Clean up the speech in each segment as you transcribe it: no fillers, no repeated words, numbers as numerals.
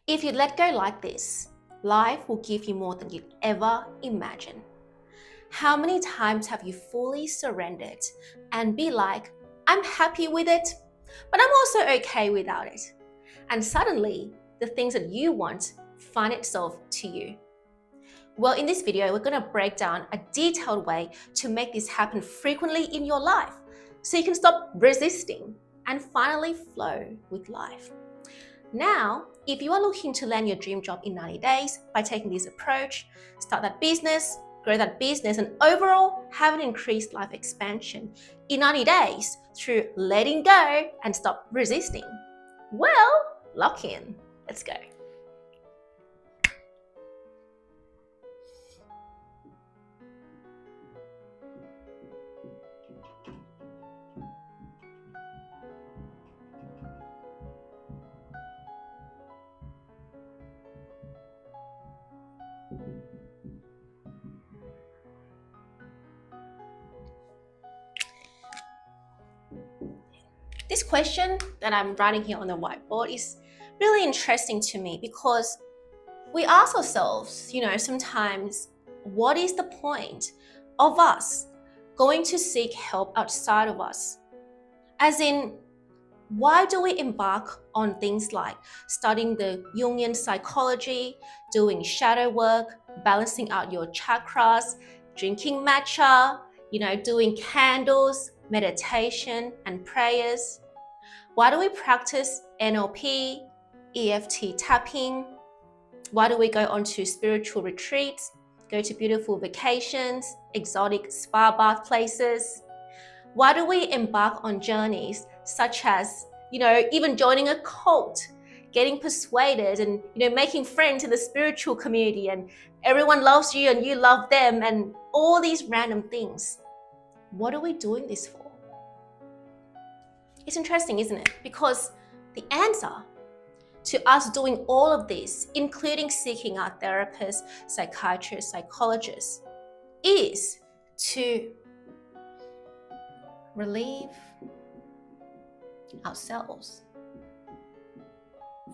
If you let go like this, life will give you more than you'd ever imagine. How many times have you fully surrendered and be like, I'm happy with it, but I'm also okay without it? And suddenly, the things that you want find itself to you. Well, in this video, we're going to break down a detailed way to make this happen frequently in your life so you can stop resisting and finally flow with life. Now, if you are looking to land your dream job in 90 days by taking this approach, start that business, grow that business, and overall have an increased life expansion in 90 days through letting go and stop resisting, well, lock in. Let's go. This question that I'm writing here on the whiteboard is really interesting to me because we ask ourselves, sometimes, what is the point of us going to seek help outside of us? As in, why do we embark on things like studying the Jungian psychology, doing shadow work, balancing out your chakras, drinking matcha, doing candles, meditation, and prayers? Why do we practice NLP, EFT tapping? Why do we go on to spiritual retreats, go to beautiful vacations, exotic spa bath places? Why do we embark on journeys such as, even joining a cult, getting persuaded and, making friends in the spiritual community and everyone loves you and you love them and all these random things? What are we doing this for? It's interesting, isn't it? Because the answer to us doing all of this, including seeking out therapists, psychiatrists, psychologists, is to relieve ourselves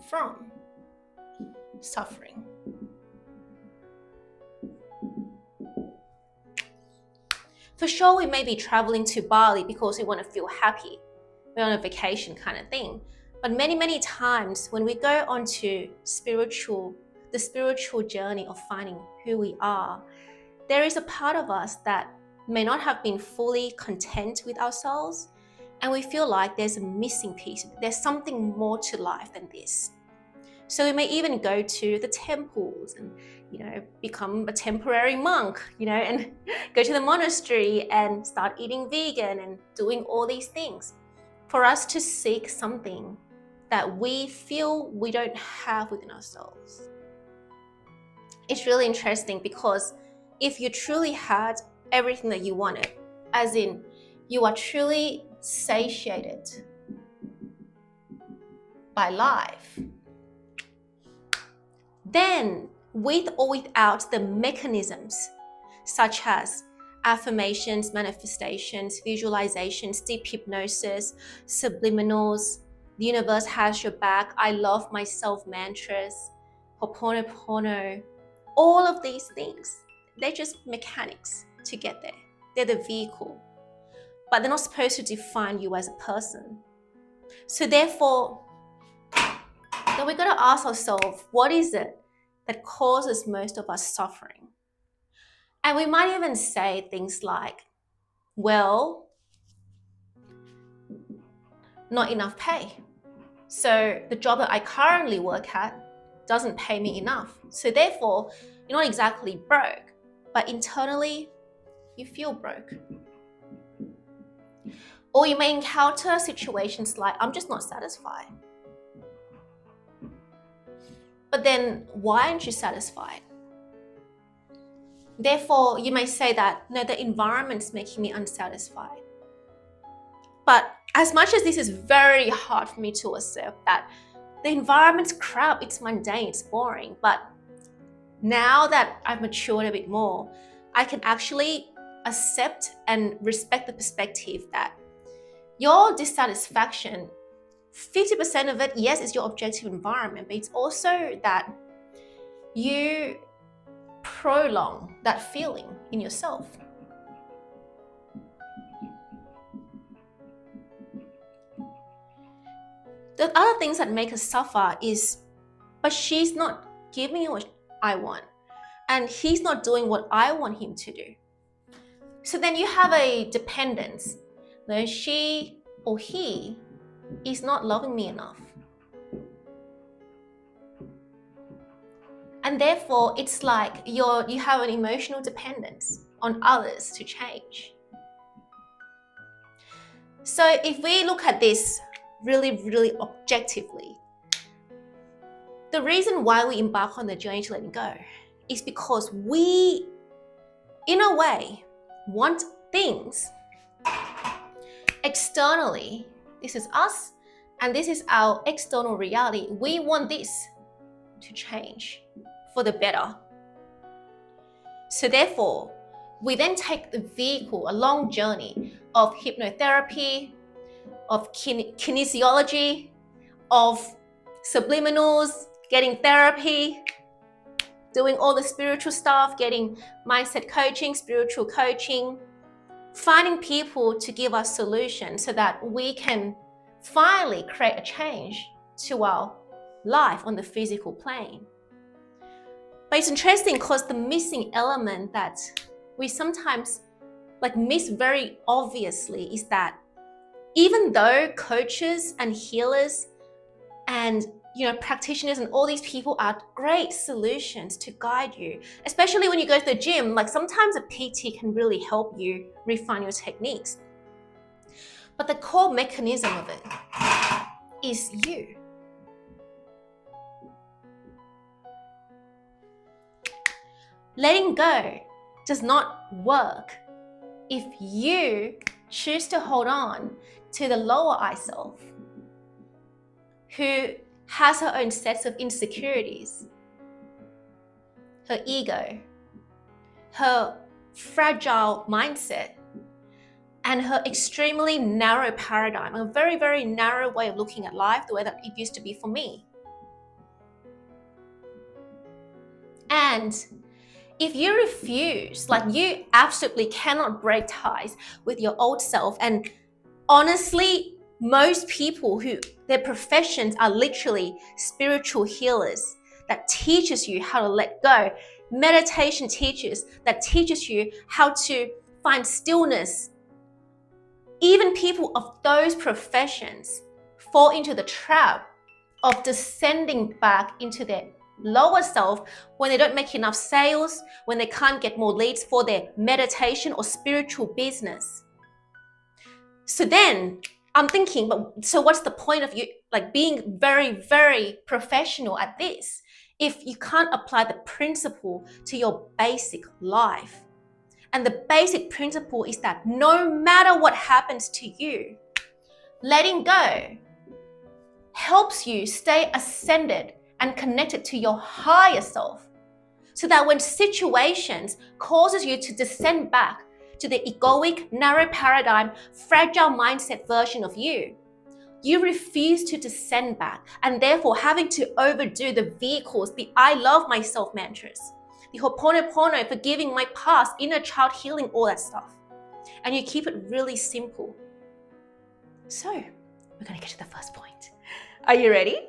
from suffering. For sure, we may be traveling to Bali because we want to feel happy. We're on a vacation kind of thing. But many, many times when we go onto the spiritual journey of finding who we are, there is a part of us that may not have been fully content with ourselves, and we feel like there's a missing piece. There's something more to life than this. So we may even go to the temples and, become a temporary monk, and go to the monastery and start eating vegan and doing all these things for us to seek something that we feel we don't have within ourselves. It's really interesting because if you truly had everything that you wanted, as in you are truly satiated by life, then with or without the mechanisms such as affirmations, manifestations, visualizations, deep hypnosis, subliminals, the universe has your back, I love myself mantras, Ho'oponopono, all of these things, they're just mechanics to get there. They're the vehicle, but they're not supposed to define you as a person. So therefore, then we've got to ask ourselves, what is it that causes most of us suffering? And we might even say things like, well, not enough pay. So the job that I currently work at doesn't pay me enough. So therefore, you're not exactly broke, but internally, you feel broke. Or you may encounter situations like, I'm just not satisfied. But then why aren't you satisfied? Therefore, you may say that, no, the environment's making me unsatisfied. But as much as this is very hard for me to accept that the environment's crap, it's mundane, it's boring, but now that I've matured a bit more, I can actually accept and respect the perspective that your dissatisfaction 50% of it, yes, is your objective environment, but it's also that you prolong that feeling in yourself. The other things that make us suffer is, but she's not giving me what I want, and he's not doing what I want him to do. So then you have a dependence. No, she or he is not loving me enough. And therefore, it's like you have an emotional dependence on others to change. So if we look at this really, really objectively, the reason why we embark on the journey to letting go is because we, in a way, want things externally. This is us, and this is our external reality. We want this to change for the better. So therefore, we then take the vehicle, a long journey of hypnotherapy, of kinesiology, of subliminals, getting therapy, doing all the spiritual stuff, getting mindset coaching, spiritual coaching, finding people to give us solutions so that we can finally create a change to our life on the physical plane. But it's interesting because the missing element that we sometimes miss very obviously is that even though coaches and healers and practitioners and all these people are great solutions to guide you, especially when you go to the gym, sometimes a PT can really help you refine your techniques. But the core mechanism of it is you. Letting go does not work if you choose to hold on to the lower I self, who has her own sets of insecurities, her ego, her fragile mindset, and her extremely narrow paradigm, a very, very narrow way of looking at life, the way that it used to be for me. And if you refuse, you absolutely cannot break ties with your old self, and honestly, most people who their professions are literally spiritual healers that teaches you how to let go, meditation teachers that teaches you how to find stillness. Even people of those professions fall into the trap of descending back into their lower self when they don't make enough sales, when they can't get more leads for their meditation or spiritual business. So then I'm thinking, but so what's the point of you being very, very professional at this if you can't apply the principle to your basic life? And the basic principle is that no matter what happens to you, letting go helps you stay ascended and connected to your higher self, so that when situations causes you to descend back to the egoic, narrow paradigm, fragile mindset version of you, you refuse to descend back, and therefore having to overdo the vehicles, the I love myself mantras, the Ho'oponopono, forgiving my past, inner child healing, all that stuff. And you keep it really simple. So, we're going to get to the first point. Are you ready?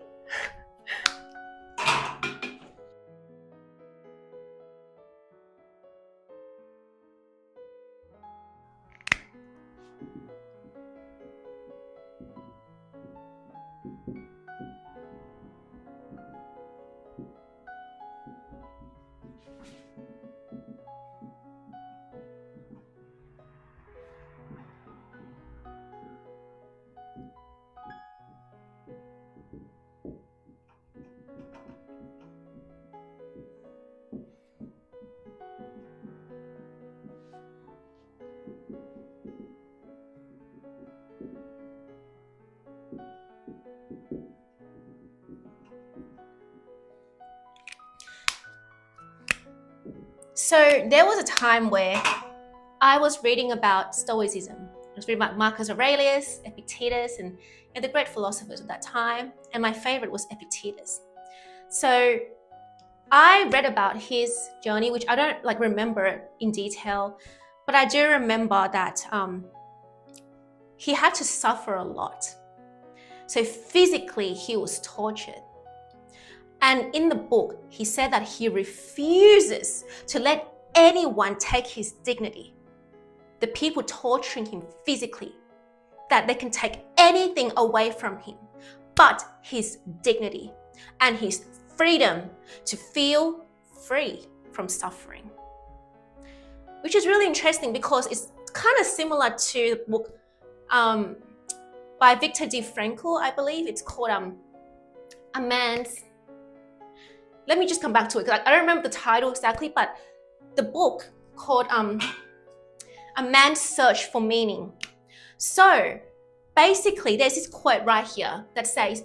So there was a time where I was reading about Stoicism. I was reading about Marcus Aurelius, Epictetus, and and the great philosophers of that time, and my favorite was Epictetus. So I read about his journey, which I don't remember in detail, but I do remember that he had to suffer a lot. So physically, he was tortured. And in the book, he said that he refuses to let anyone take his dignity. The people torturing him physically, that they can take anything away from him, but his dignity and his freedom to feel free from suffering. Which is really interesting because it's kind of similar to the book by Viktor Frankl, I believe. It's called A Man's... Let me just come back to it because I don't remember the title exactly, but the book called A Man's Search for Meaning. So basically, there's this quote right here that says,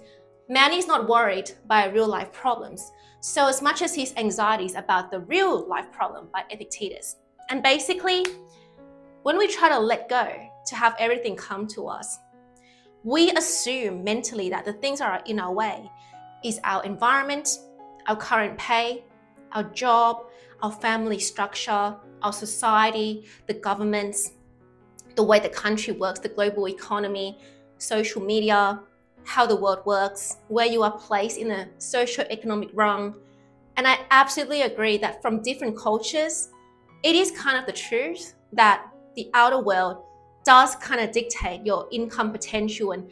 man is not worried by real life problems so as much as his anxieties about the real life problem, by Epictetus. And basically, when we try to let go to have everything come to us, we assume mentally that the things that are in our way is our environment, our current pay, our job, our family structure, our society, the governments, the way the country works, the global economy, social media, how the world works, where you are placed in a socio-economic rung. And I absolutely agree that from different cultures, it is kind of the truth that the outer world does kind of dictate your income potential and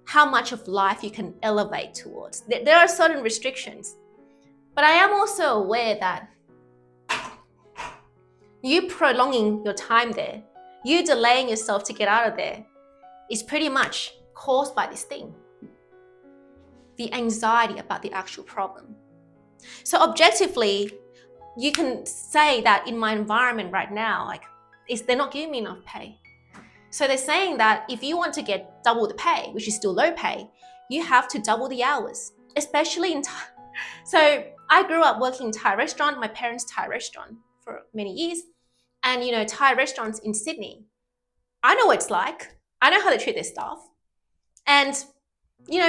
how much of life you can elevate towards. There are certain restrictions. But I am also aware that you prolonging your time there, you delaying yourself to get out of there, is pretty much caused by this thing. The anxiety about the actual problem. So objectively, you can say that in my environment right now, they're not giving me enough pay. So they're saying that if you want to get double the pay, which is still low pay, you have to double the hours, especially in Thai. So I grew up working in Thai restaurant, my parents' Thai restaurant for many years. And Thai restaurants in Sydney, I know what it's like. I know how they treat their staff. And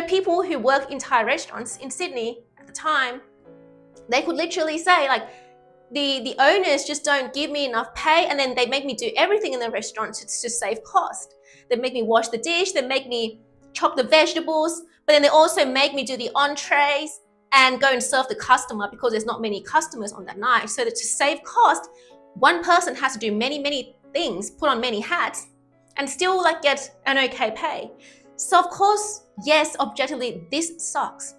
people who work in Thai restaurants in Sydney at the time, they could literally say the owners just don't give me enough pay, and then they make me do everything in the restaurant to save cost. They make me wash the dish, they make me chop the vegetables, but then they also make me do the entrees and go and serve the customer because there's not many customers on that night. So that to save cost, one person has to do many things, put on many hats, and still get an okay pay. So of course, yes, objectively, this sucks.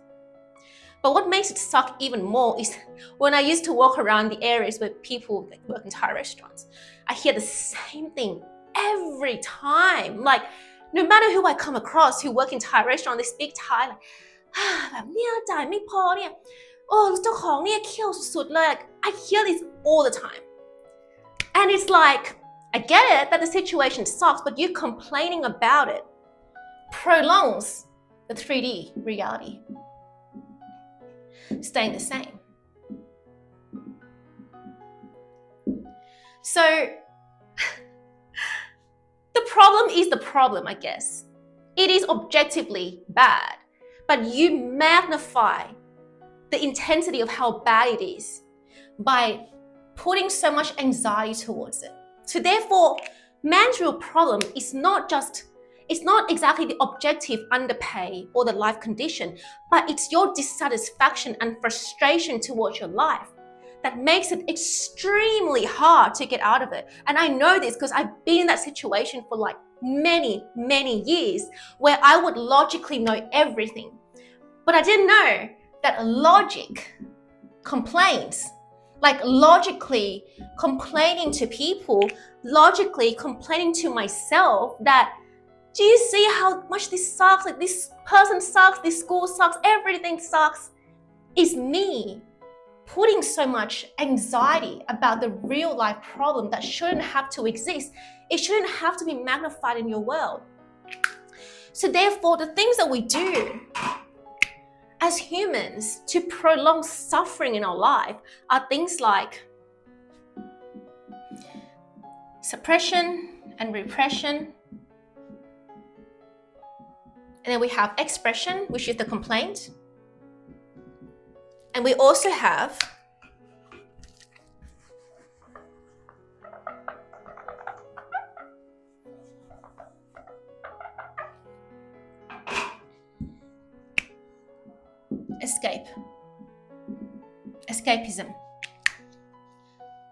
But what makes it suck even more is when I used to walk around the areas where people work in Thai restaurants, I hear the same thing every time. No matter who I come across who work in Thai restaurant, they speak Thaiแบบเนี่ยจ่ายไม่พอเนี่ยเจ้าของเนี่ยเคี่ยวสุดๆเลย I hear this all the time. And it's I get it that the situation sucks, but you complaining about it prolongs the 3D reality staying the same. So the problem is the problem, I guess. It is objectively bad, but you magnify the intensity of how bad it is by putting so much anxiety towards it. So therefore, man's real problem is not exactly the objective underpay or the life condition, but it's your dissatisfaction and frustration towards your life that makes it extremely hard to get out of it. And I know this because I've been in that situation for many years where I would logically know everything. But I didn't know that logic complains. Logically complaining to people, logically complaining to myself that, do you see how much this sucks? This person sucks, this school sucks, everything sucks, is me putting so much anxiety about the real life problem that shouldn't have to exist. It shouldn't have to be magnified in your world. So therefore, the things that we do as humans to prolong suffering in our life are things like suppression and repression, And then we have expression, which is the complaint. And we also have escapism.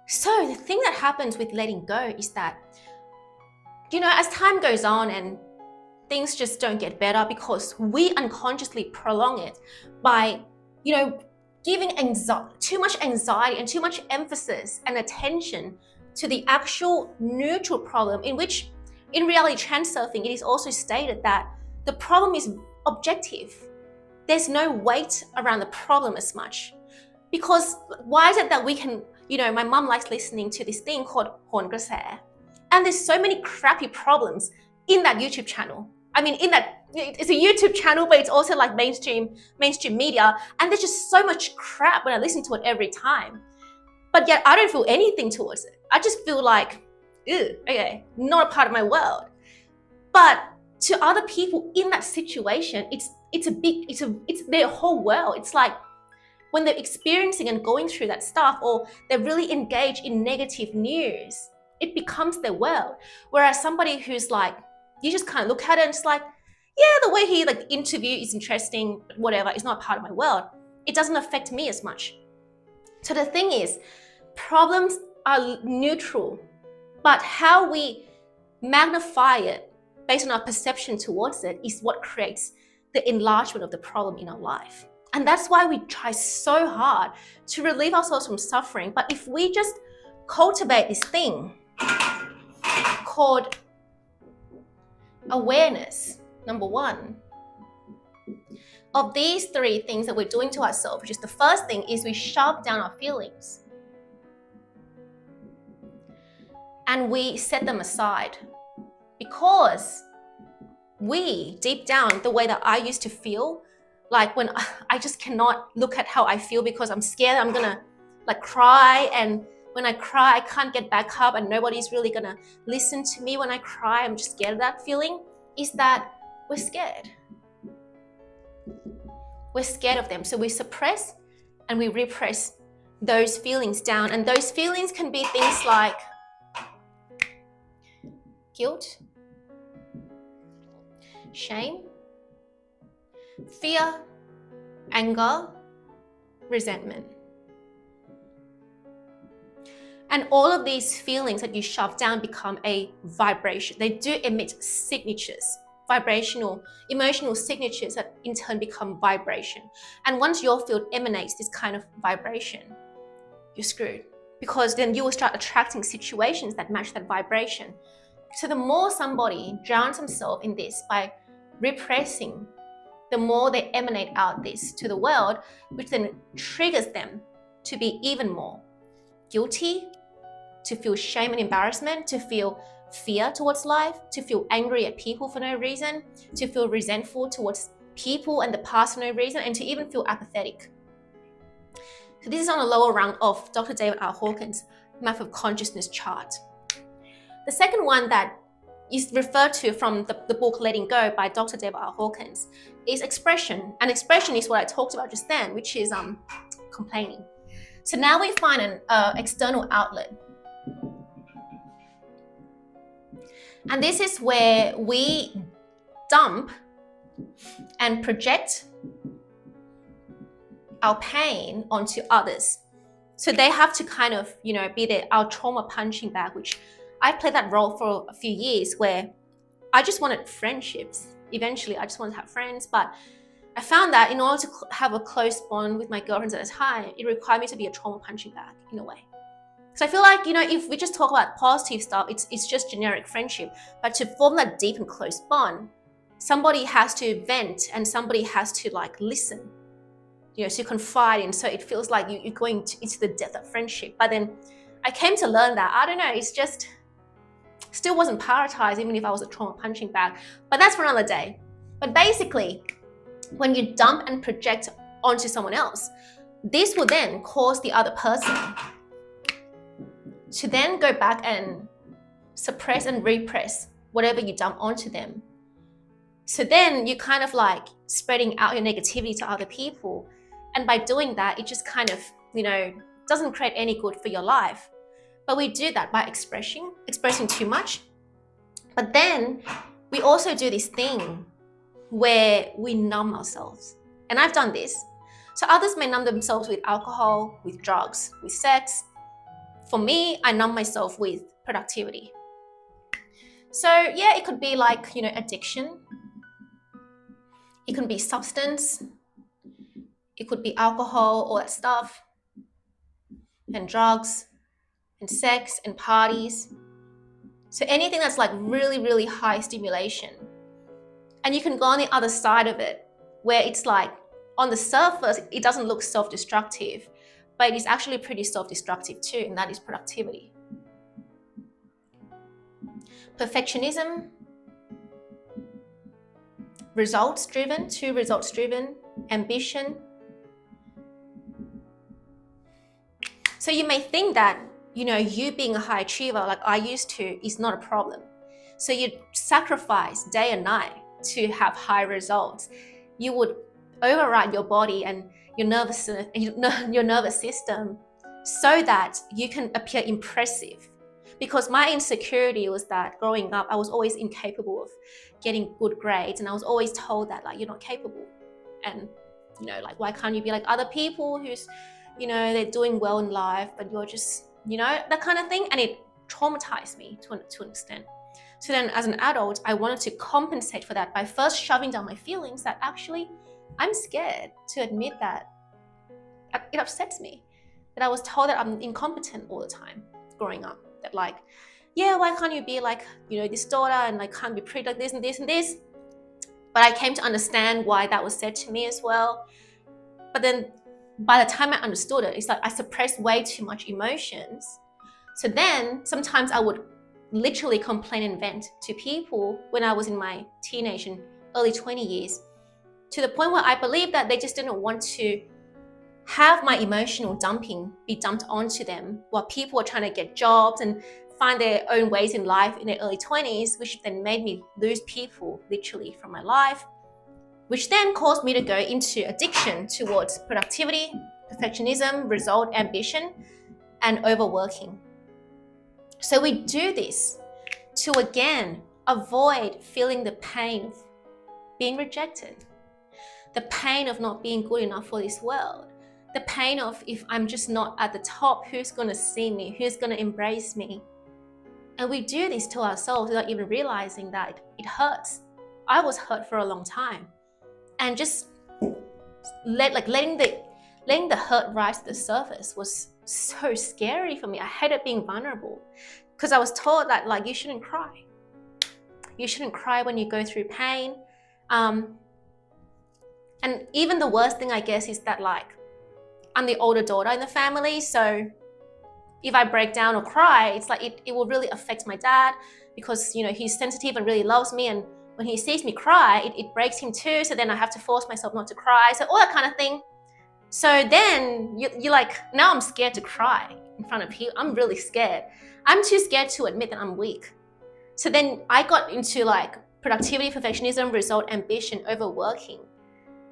So the thing that happens with letting go is that, as time goes on and things just don't get better because we unconsciously prolong it by, giving too much anxiety and too much emphasis and attention to the actual neutral problem, in which, in reality transurfing, it is also stated that the problem is objective. There's no weight around the problem as much. Because why is it that we can, my mum likes listening to this thing called Horn Grasser, and there's so many crappy problems in that YouTube channel. It's a YouTube channel, but it's also like mainstream media, and there's just so much crap when I listen to it every time. But yet I don't feel anything towards it. I just feel like, okay, not a part of my world. But to other people in that situation, it's their whole world. It's like when they're experiencing and going through that stuff, or they're really engaged in negative news, it becomes their world. Whereas somebody who's like, you just kind of look at it and it's like, yeah, the way he interview is interesting, but whatever, it's not part of my world. It doesn't affect me as much. So the thing is, problems are neutral, but how we magnify it based on our perception towards it is what creates the enlargement of the problem in our life. And that's why we try so hard to relieve ourselves from suffering. But if we just cultivate this thing called awareness, number one, of these three things that we're doing to ourselves, which is the first thing is we shove down our feelings and we set them aside, because we, deep down, the way that I used to feel, like when I just cannot look at how I feel because I'm scared I'm gonna cry, and when I cry I can't get back up and nobody's really gonna listen to me when I cry. I'm just scared of that feeling. Is that we're scared. We're scared of them. So we suppress and we repress those feelings down. And those feelings can be things like guilt, shame, fear, anger, resentment. And all of these feelings that you shove down become a vibration. They do emit signatures, vibrational, emotional signatures that in turn become vibration. And once your field emanates this kind of vibration, you're screwed, because then you will start attracting situations that match that vibration. So the more somebody drowns himself in this by repressing, the more they emanate out this to the world, which then triggers them to be even more guilty, to feel shame and embarrassment, to feel fear towards life, to feel angry at people for no reason, to feel resentful towards people and the past for no reason, and to even feel apathetic. So this is on a lower rung of Dr. David R. Hawkins' Map of Consciousness chart. The second one that is referred to from the book Letting Go by Dr. David R. Hawkins is expression. And expression is what I talked about just then, which is complaining. So now we find an external outlet. And this is where we dump and project our pain onto others. So they have to kind of, be our trauma punching bag, which I played that role for a few years, where I just wanted friendships. Eventually, I just wanted to have friends, but I found that in order to have a close bond with my girlfriends at the time, it required me to be a trauma punching bag in a way. So I feel like, if we just talk about positive stuff, it's just generic friendship. But to form that deep and close bond, somebody has to vent and somebody has to listen, to confide in. So it feels like you're going into the depth of friendship. But then I came to learn that, I don't know, it's just still wasn't prioritized, even if I was a trauma punching bag. But that's for another day. But basically, when you dump and project onto someone else, this will then cause the other person to then go back and suppress and repress whatever you dump onto them. So then you kind of like spreading out your negativity to other people. And by doing that, it just kind of, doesn't create any good for your life. But we do that by expressing too much. But then we also do this thing where we numb ourselves. And I've done this. So others may numb themselves with alcohol, with drugs, with sex. For me, I numb myself with productivity. So yeah, it could be like, addiction. It can be substance. It could be alcohol, all that stuff, and drugs, and sex, and parties. So anything that's like really, really high stimulation. And you can go on the other side of it, where it's like, on the surface, it doesn't look self-destructive, but it is actually pretty self-destructive too, and that is productivity. Perfectionism, results-driven, too results-driven, ambition. So you may think that, you being a high achiever, like I used to, is not a problem. So you sacrifice day and night to have high results. You would override your body and your nervous system so that you can appear impressive. Because my insecurity was that growing up, I was always incapable of getting good grades, and I was always told that like, you're not capable, and like, why can't you be like other people who's, they're doing well in life, but you're just, that kind of thing. And it traumatized me to an extent. So then as an adult, I wanted to compensate for that by first shoving down my feelings that actually I'm scared to admit that it upsets me, that I was told that I'm incompetent all the time growing up, that like, yeah, why can't you be like, this daughter, and like can't be pretty like this and this and this. But I came to understand why that was said to me as well. But then by the time I understood it, it's like I suppressed way too much emotions. So then sometimes I would literally complain and vent to people when I was in my teenage and early 20 years, to the point where I believed that they just didn't want to have my emotional dumping be dumped onto them, while people were trying to get jobs and find their own ways in life in their early 20s, which then made me lose people literally from my life, which then caused me to go into addiction towards productivity, perfectionism, result, ambition, and overworking. So we do this to, again, avoid feeling the pain of being rejected, the pain of not being good enough for this world, the pain of, if I'm just not at the top, who's going to see me, who's going to embrace me. And we do this to ourselves without even realizing that it hurts. I was hurt for a long time, and just letting the hurt rise to the surface was so scary for me. I hated being vulnerable, because I was told that like, you shouldn't cry. You shouldn't cry when you go through pain. And even the worst thing, I guess, is that like, I'm the older daughter in the family, so if I break down or cry, it's like it will really affect my dad, because he's sensitive and really loves me, and when he sees me cry, it breaks him too. So then I have to force myself not to cry, so all that kind of thing. So then you're like, now I'm scared to cry in front of people. I'm really scared. I'm too scared to admit that I'm weak. So then I got into like productivity, perfectionism, result, ambition, overworking,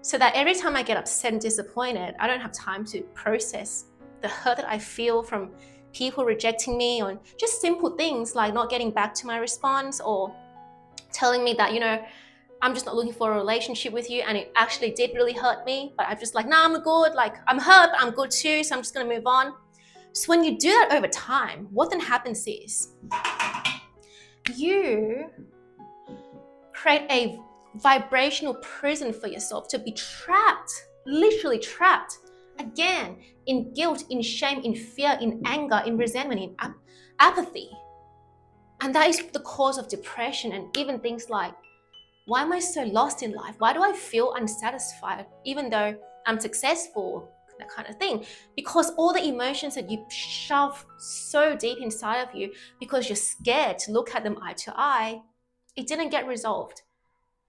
so that every time I get upset and disappointed, I don't have time to process the hurt that I feel from people rejecting me, or just simple things like not getting back to my response, or telling me that, I'm just not looking for a relationship with you, and it actually did really hurt me. But I'm just like, nah, I'm good. Like, I'm hurt, but I'm good too, so I'm just gonna move on. So when you do that over time, what then happens is you create a vibrational prison for yourself to be trapped, literally trapped, again, in guilt, in shame, in fear, in anger, in resentment, in apathy. And that is the cause of depression, and even things like, why am I so lost in life? Why do I feel unsatisfied even though I'm successful? That kind of thing. Because all the emotions that you shove so deep inside of you because you're scared to look at them eye to eye, it didn't get resolved.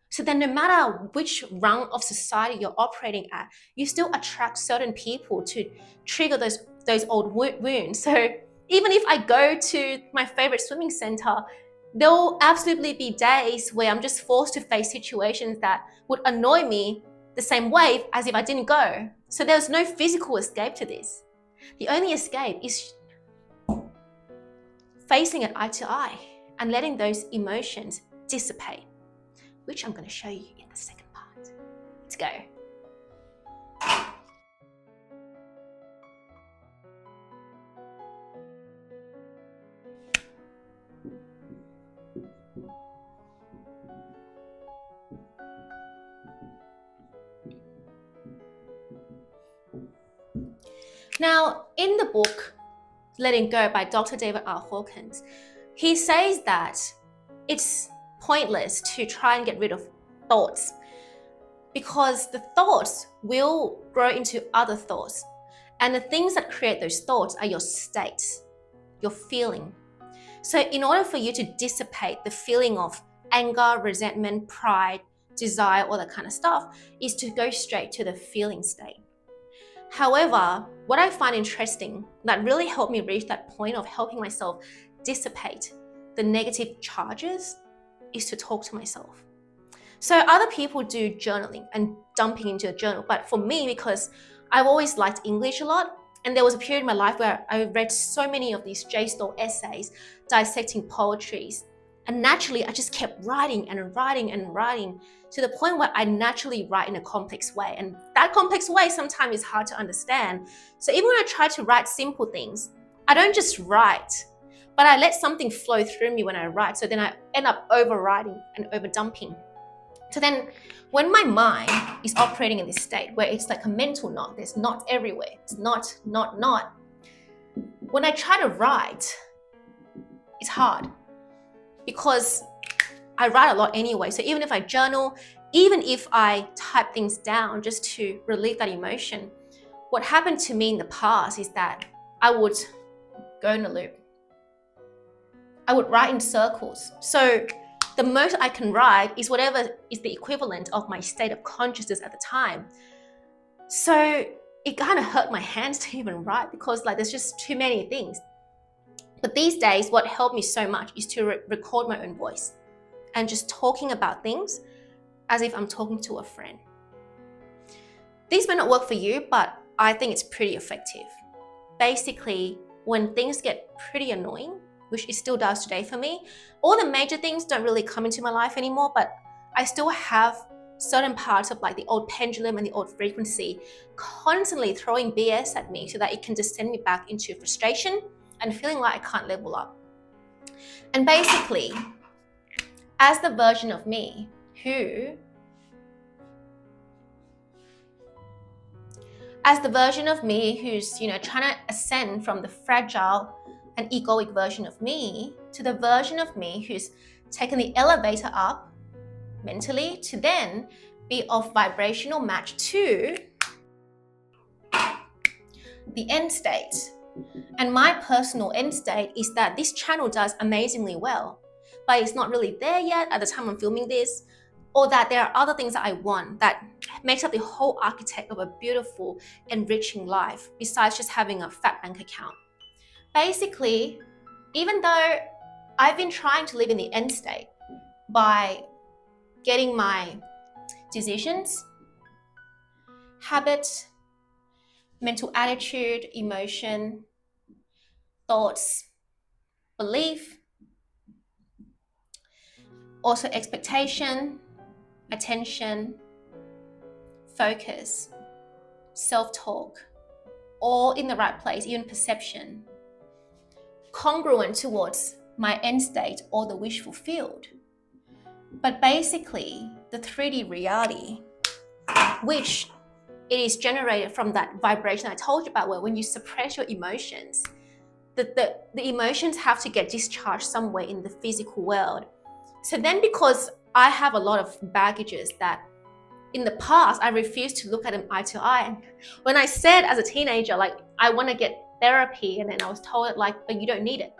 So then no matter which rung of society you're operating at, you still attract certain people to trigger those old wounds. So even if I go to my favorite swimming center There will absolutely be days where I'm just forced to face situations that would annoy me the same way as if I didn't go. So there's no physical escape to this. The only escape is facing it eye to eye and letting those emotions dissipate, which I'm going to show you in the second part. Let's go. Now, in the book, Letting Go by Dr. David R. Hawkins, he says that it's pointless to try and get rid of thoughts because the thoughts will grow into other thoughts. And the things that create those thoughts are your states, your feeling. So in order for you to dissipate the feeling of anger, resentment, pride, desire, all that kind of stuff, is to go straight to the feeling state. However, what I find interesting that really helped me reach that point of helping myself dissipate the negative charges is to talk to myself. So other people do journaling and dumping into a journal, but for me, because I've always liked English a lot, and there was a period in my life where I read so many of these J. Stoll essays, dissecting poetries, and naturally I just kept writing and writing and writing to the point where I naturally write in a complex way. And that complex way sometimes is hard to understand. So even when I try to write simple things, I don't just write, but I let something flow through me when I write. So then I end up overwriting and overdumping. So then when my mind is operating in this state where it's like a mental knot, there's knots everywhere, it's not. When I try to write, it's hard because I write a lot anyway. So even if I journal, even if I type things down just to relieve that emotion, what happened to me in the past is that I would go in a loop. I would write in circles. So the most I can write is whatever is the equivalent of my state of consciousness at the time. So it kind of hurt my hands to even write because there's just too many things. But these days, what helped me so much is to record my own voice and just talking about things as if I'm talking to a friend. These may not work for you, but I think it's pretty effective. Basically, when things get pretty annoying, which it still does today for me, all the major things don't really come into my life anymore, but I still have certain parts of the old pendulum and the old frequency constantly throwing BS at me so that it can just send me back into frustration and feeling like I can't level up. And basically, as the version of me who's trying to ascend from the fragile and egoic version of me to the version of me who's taken the elevator up mentally to then be of vibrational match to the end state. And my personal end state is that this channel does amazingly well, but it's not really there yet at the time I'm filming this, or that there are other things that I want that makes up the whole architect of a beautiful, enriching life besides just having a fat bank account. Basically, even though I've been trying to live in the end state by getting my decisions, habits, mental attitude, emotion, thoughts, belief, also expectation, attention, focus, self-talk, all in the right place, even perception, congruent towards my end state or the wish fulfilled. But basically, the 3D reality, which it is generated from that vibration I told you about, where when you suppress your emotions, the emotions have to get discharged somewhere in the physical world. So then, because I have a lot of baggages that in the past I refused to look at them eye to eye. And when I said as a teenager, I want to get therapy, and then I was told but you don't need it.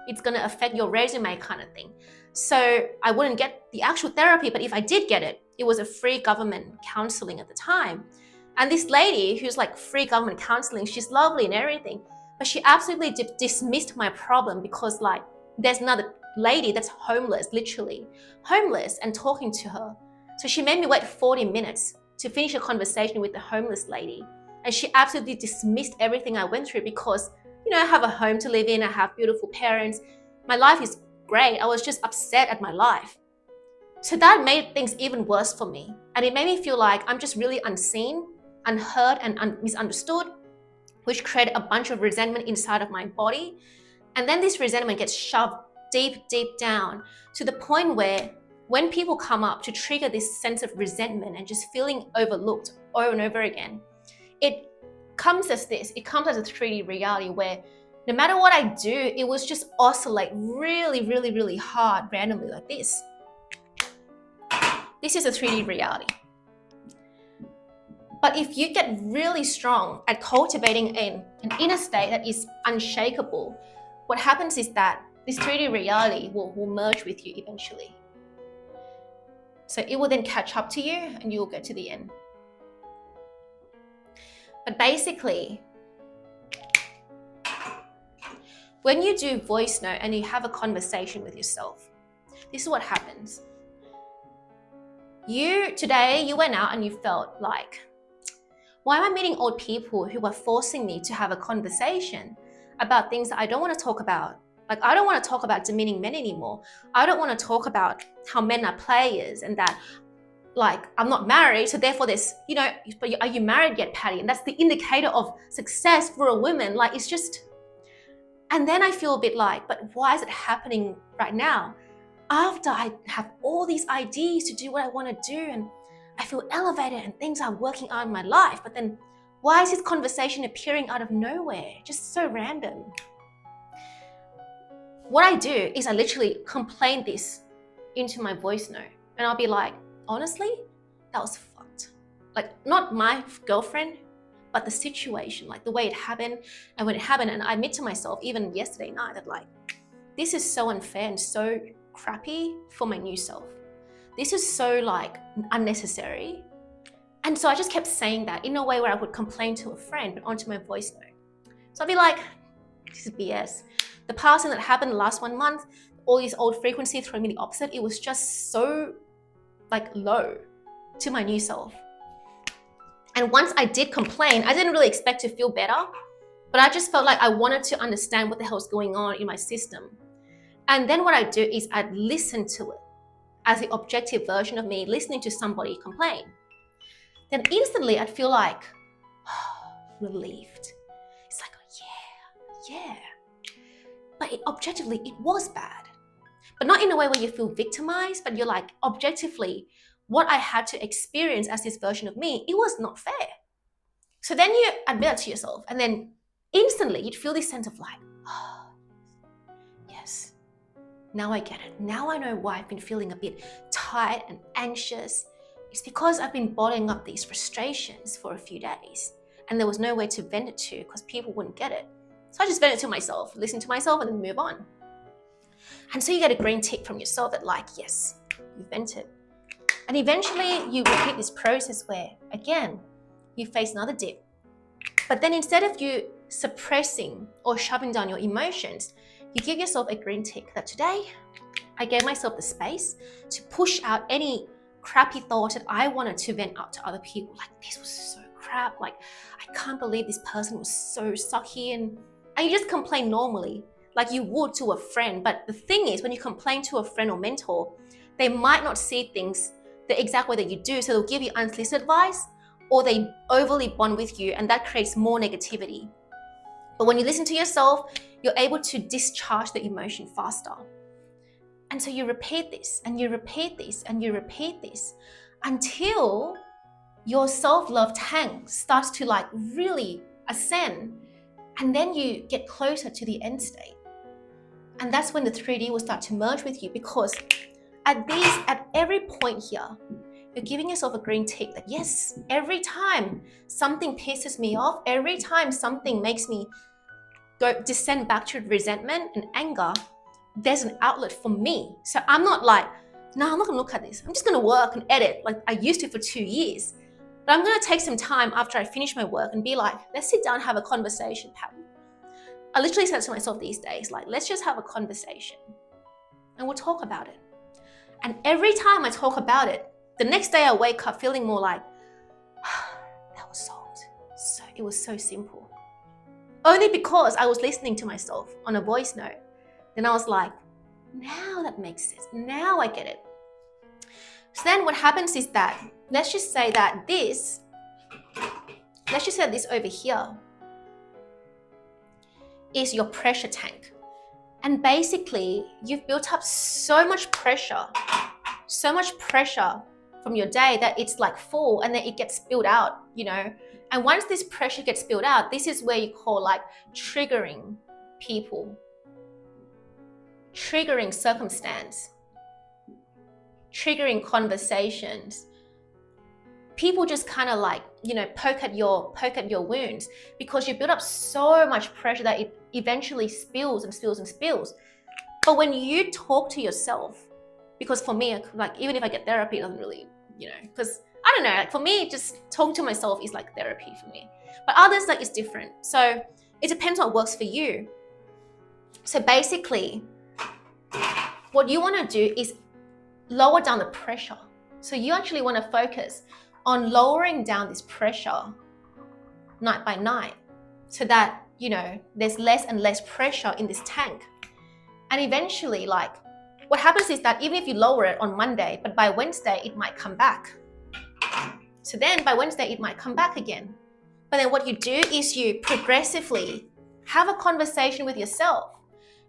It's going to affect your resume kind of thing. So I wouldn't get the actual therapy, but if I did get it, it was a free government counseling at the time. And this lady who's free government counseling, she's lovely and everything, but she absolutely dismissed my problem because there's lady that's homeless, literally homeless, and talking to her. So she made me wait 40 minutes to finish a conversation with the homeless lady. And she absolutely dismissed everything I went through because, I have a home to live in, I have beautiful parents, my life is great. I was just upset at my life. So that made things even worse for me. And it made me feel like I'm just really unseen, unheard, and misunderstood, which created a bunch of resentment inside of my body. And then this resentment gets shoved deep, deep down to the point where when people come up to trigger this sense of resentment and just feeling overlooked over and over again, it comes as this. It comes as a 3D reality where no matter what I do, it was just oscillate really, really, really hard randomly like this. This is a 3D reality. But if you get really strong at cultivating an inner state that is unshakable, what happens is that this 3D reality will merge with you eventually. So it will then catch up to you and you will get to the end. But basically, when you do voice note and you have a conversation with yourself, this is what happens. Today you went out and you felt like, why am I meeting old people who are forcing me to have a conversation about things that I don't want to talk about? Like, I don't want to talk about demeaning men anymore. I don't want to talk about how men are players and that, like, I'm not married, so therefore there's, but are you married yet, Patty? And that's the indicator of success for a woman. Like, it's just, and then I feel a bit like, but why is it happening right now? After I have all these ideas to do what I want to do and I feel elevated and things are working out in my life, but then why is this conversation appearing out of nowhere? Just so random. What I do is I literally complain this into my voice note and I'll be like, honestly, that was fucked. Like, not my girlfriend, but the situation, like the way it happened and when it happened. And I admit to myself, even yesterday night, that like, this is so unfair and so crappy for my new self. This is so like unnecessary. And so I just kept saying that in a way where I would complain to a friend, but onto my voice note. So I'd be like, this is BS. The passing that happened last 1 month, all these old frequencies throwing me the opposite, it was just so like low to my new self. And once I did complain, I didn't really expect to feel better, but I just felt like I wanted to understand what the hell's going on in my system. And then what I do is I'd listen to it as the objective version of me listening to somebody complain. Then instantly I'd feel like, relieved. It's like, oh, yeah. But objectively, it was bad. But not in a way where you feel victimized, but you're like, objectively, what I had to experience as this version of me, it was not fair. So then you admit that to yourself, and then instantly you'd feel this sense of like, oh, yes, now I get it. Now I know why I've been feeling a bit tired and anxious. It's because I've been bottling up these frustrations for a few days, and there was no way to vent it to because people wouldn't get it. So I just vent it to myself, listen to myself, and then move on. And so you get a green tick from yourself that like, yes, you vented. And eventually you repeat this process where, again, you face another dip. But then instead of you suppressing or shoving down your emotions, you give yourself a green tick that today, I gave myself the space to push out any crappy thoughts that I wanted to vent out to other people. Like, this was so crap. Like, I can't believe this person was so sucky. And you just complain normally, like you would to a friend. But the thing is, when you complain to a friend or mentor, they might not see things the exact way that you do. So they'll give you unsolicited advice, or they overly bond with you, and that creates more negativity. But when you listen to yourself, you're able to discharge the emotion faster. And so you repeat this, and you repeat this, and you repeat this until your self-love tank starts to like really ascend. And then you get closer to the end state. And that's when the 3D will start to merge with you, because at every point here, you're giving yourself a green tick that yes, every time something pisses me off, every time something makes me descend back to resentment and anger, there's an outlet for me. So I'm not like, no, I'm not gonna look at this. I'm just gonna work and edit like I used to for 2 years. But I'm gonna take some time after I finish my work and be like, let's sit down and have a conversation, Patty. I literally said to myself these days, like, let's just have a conversation. and we'll talk about it. And every time I talk about it, the next day I wake up feeling more like, that was solved. So it was so simple. Only because I was listening to myself on a voice note. Then I was like, now that makes sense. Now I get it. So then what happens is that, let's just say this over here is your pressure tank. And basically, you've built up so much pressure from your day that it's like full, and then it gets spilled out, you know. And once this pressure gets spilled out, this is where you call like triggering people, triggering circumstance, triggering conversations. People just kind of like, you know, poke at your wounds because you build up so much pressure that it eventually spills and spills and spills. But when you talk to yourself, because for me, like, even if I get therapy, it doesn't really, you know, because I don't know, like for me, just talking to myself is like therapy for me. But others, like, it's different. So it depends what works for you. So basically, what you want to do is lower down the pressure. So you actually want to focus on lowering down this pressure night by night so that, you know, there's less and less pressure in this tank. And eventually, like, what happens is that even if you lower it on Monday, but by Wednesday, it might come back. So then by Wednesday, it might come back again. But then what you do is you progressively have a conversation with yourself,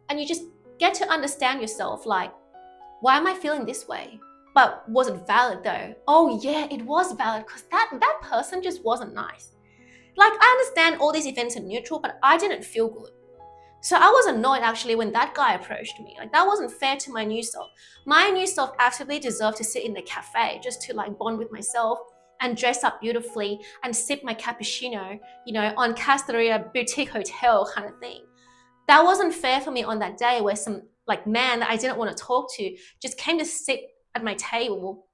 and you just get to understand yourself, like, why am I feeling this way? But was it valid though? Oh yeah, it was valid because that person just wasn't nice. Like, I understand all these events are neutral, but I didn't feel good. So I was annoyed actually when that guy approached me. Like, that wasn't fair to my new self. My new self absolutely deserved to sit in the cafe just to like bond with myself and dress up beautifully and sip my cappuccino, you know, on Castoria boutique hotel kind of thing. That wasn't fair for me on that day where some like man that I didn't want to talk to just came to sit at my table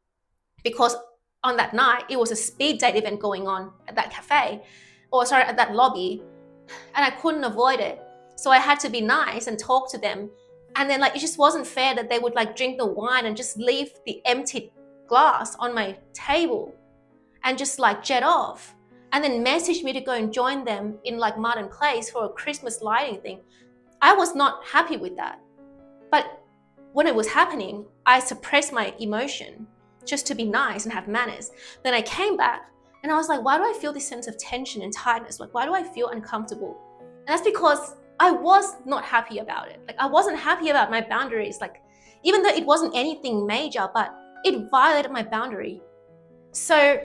because on that night it was a speed date event going on at that cafe, or sorry, at that lobby, and I couldn't avoid it. So I had to be nice and talk to them. And then like, it just wasn't fair that they would like drink the wine and just leave the empty glass on my table and just like jet off, and then message me to go and join them in like Martin Place for a Christmas lighting thing. I was not happy with that. But when it was happening, I suppressed my emotion just to be nice and have manners. Then I came back and I was like, why do I feel this sense of tension and tightness? Like, why do I feel uncomfortable? And that's because I was not happy about it. Like, I wasn't happy about my boundaries. Like, even though it wasn't anything major, but it violated my boundary. So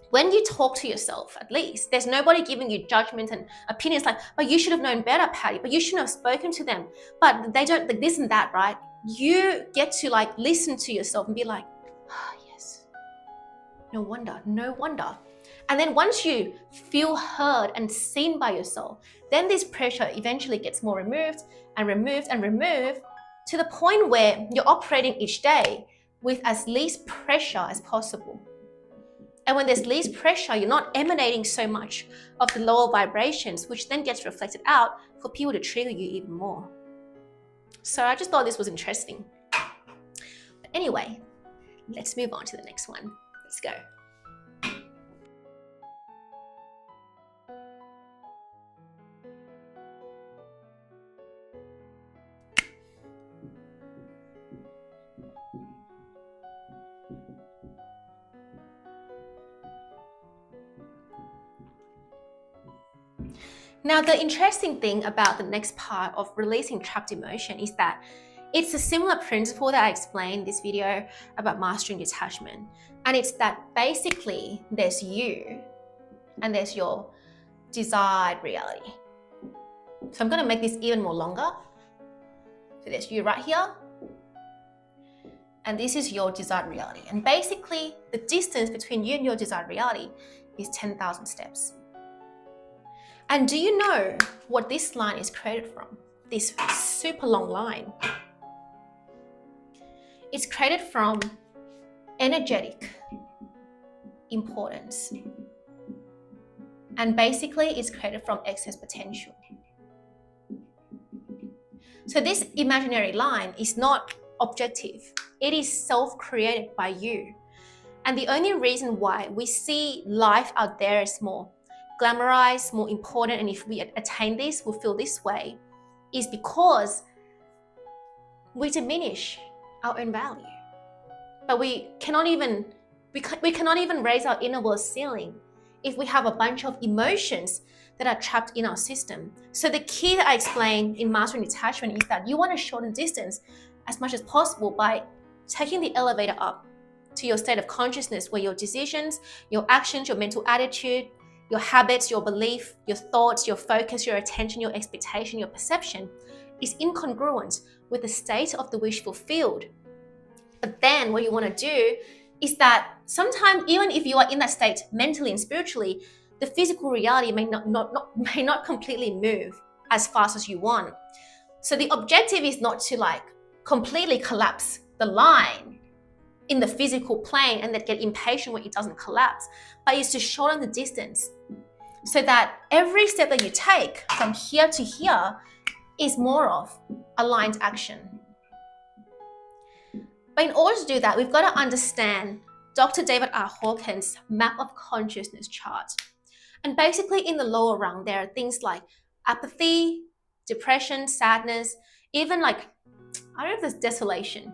when you talk to yourself, at least, there's nobody giving you judgment and opinions like, but you should have known better, Patty, but you shouldn't have spoken to them. But they don't, like this and that, right? You get to like listen to yourself and be like, ah, yes, no wonder. And then once you feel heard and seen by yourself, then this pressure eventually gets more removed and removed and removed to the point where you're operating each day with as least pressure as possible. And when there's least pressure, you're not emanating so much of the lower vibrations, which then gets reflected out for people to trigger you even more. So I just thought this was interesting. But anyway, let's move on to the next one. Let's go. Now, the interesting thing about the next part of releasing trapped emotion is that it's a similar principle that I explained in this video about mastering detachment. And it's that basically there's you and there's your desired reality. So I'm going to make this even more longer. So there's you right here. And this is your desired reality. And basically the distance between you and your desired reality is 10,000 steps. And do you know what this line is created from? This super long line. It's created from energetic importance. And basically it's created from excess potential. So this imaginary line is not objective. It is self-created by you. And the only reason why we see life out there as more glamorized, more important, and if we attain this, we'll feel this way, is because we diminish our own value. But we cannot even raise our inner world ceiling if we have a bunch of emotions that are trapped in our system. So the key that I explained in Mastering Detachment is that you want to shorten distance as much as possible by taking the elevator up to your state of consciousness where your decisions, your actions, your mental attitude, your habits, your belief, your thoughts, your focus, your attention, your expectation, your perception is incongruent with the state of the wish fulfilled. But then what you want to do is that sometimes, even if you are in that state mentally and spiritually, the physical reality may not completely move as fast as you want. So the objective is not to completely collapse the line in the physical plane and then get impatient when it doesn't collapse, but is to shorten the distance so that every step that you take from here to here is more of aligned action. But in order to do that, we've got to understand Dr. David R. Hawkins' map of consciousness chart. And basically in the lower rung, there are things like apathy, depression, sadness, even I don't know if there's desolation.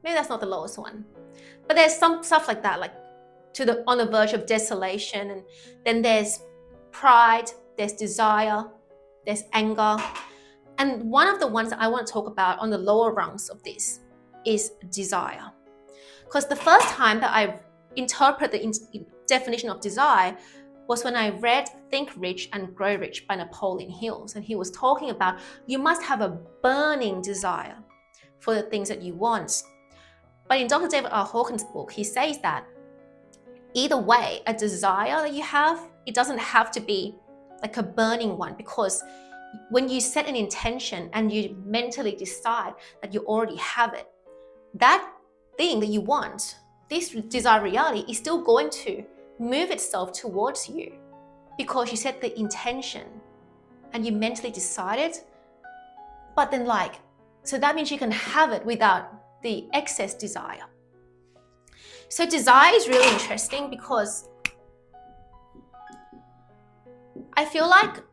Maybe that's not the lowest one. But there's some stuff like that, on the verge of desolation. And then there's pride, there's desire, there's anger. And one of the ones that I want to talk about on the lower rungs of this is desire. Because the first time that I interpreted the definition of desire was when I read Think Rich and Grow Rich by Napoleon Hill. And he was talking about you must have a burning desire for the things that you want. But in Dr. David R. Hawkins' book, he says that either way, a desire that you have, it doesn't have to be like a burning one, because when you set an intention and you mentally decide that you already have it, that thing that you want, this desired reality is still going to move itself towards you because you set the intention and you mentally decided. But then so that means you can have it without the excess desire. So desire is really interesting because I feel like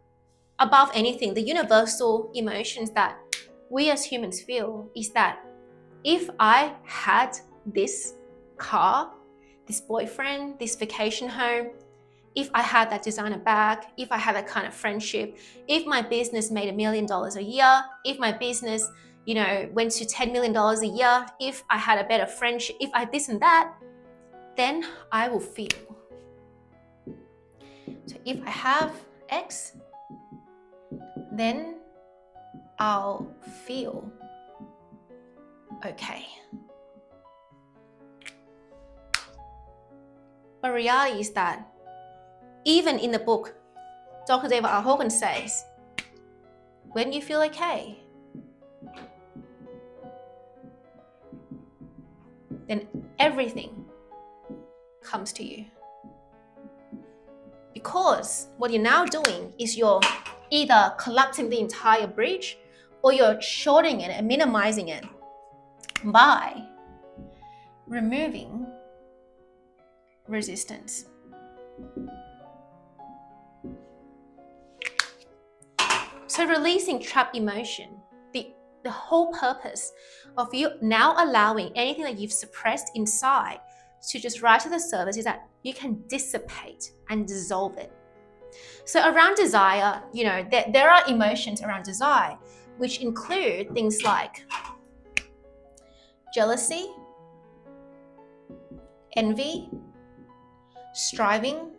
above anything, the universal emotions that we as humans feel is that if I had this car, this boyfriend, this vacation home, if I had that designer bag, if I had that kind of friendship, if my business made $1 million a year, if my business, went to $10 million a year, if I had a better friendship, if I had this and that, then I will feel. So if I have X, then I'll feel okay. But reality is that even in the book, Dr. David R. Hawkins says, when you feel okay, then everything comes to you. Because what you're now doing is you're either collapsing the entire bridge or you're shortening it and minimizing it by removing resistance. So releasing trapped emotion, the whole purpose of you now allowing anything that you've suppressed inside to just rise to the surface is that you can dissipate and dissolve it. So around desire, there are emotions around desire, which include things like jealousy, envy, striving,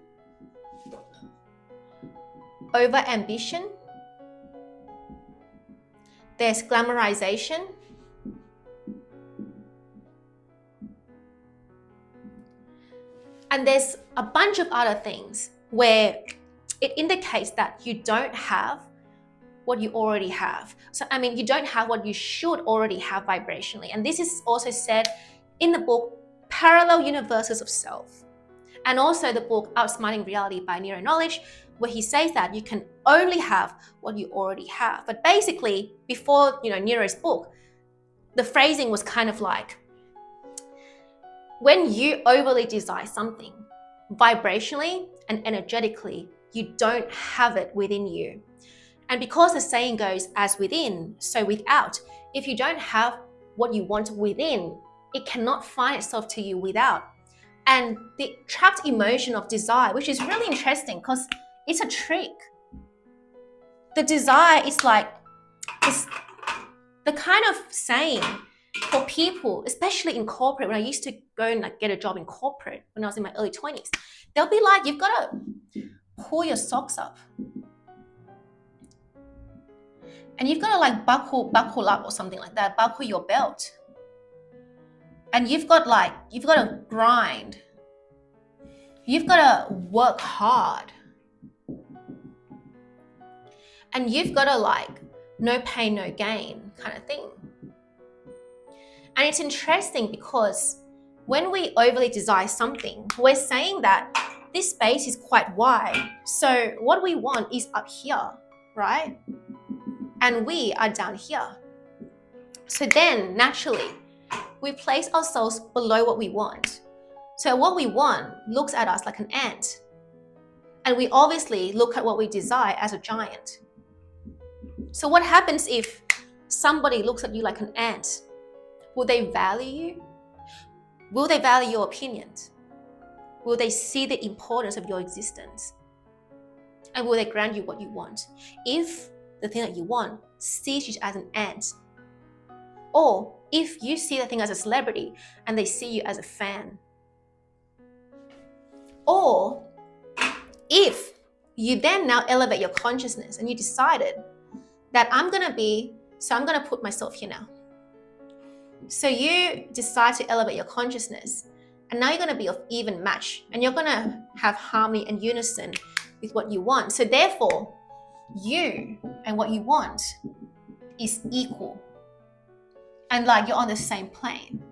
over-ambition. There's glamorization. And there's a bunch of other things where it indicates that you don't have what you already have. So, you don't have what you should already have vibrationally. And this is also said in the book, Parallel Universes of Self. And also the book, Outsmarting Reality by Neuro Knowledge, where he says that you can only have what you already have. But basically, before Nero's book, the phrasing was kind of like, when you overly desire something, vibrationally and energetically, you don't have it within you. And because the saying goes, as within, so without, if you don't have what you want within, it cannot find itself to you without. And the trapped emotion of desire, which is really interesting because it's a trick. The desire is like, it's the kind of saying for people, especially in corporate, when I used to go and like get a job in corporate when I was in my early 20s, they'll be like, you've got to pull your socks up. And you've got to like buckle up or something like that, buckle your belt. And you've got to grind. You've got to work hard. And you've got to like, no pain, no gain kind of thing. And it's interesting because when we overly desire something, we're saying that this space is quite wide. So what we want is up here, right? And we are down here. So then naturally, we place ourselves below what we want. So what we want looks at us like an ant. And we obviously look at what we desire as a giant. So what happens if somebody looks at you like an ant? Will they value you? Will they value your opinions? Will they see the importance of your existence? And will they grant you what you want? If the thing that you want sees you as an ant, or if you see the thing as a celebrity and they see you as a fan, or if you then now elevate your consciousness and you decided that I'm going to put myself here now. So you decide to elevate your consciousness, and now you're going to be of even match, and you're going to have harmony and unison with what you want. So therefore, you and what you want is equal, and like you're on the same plane.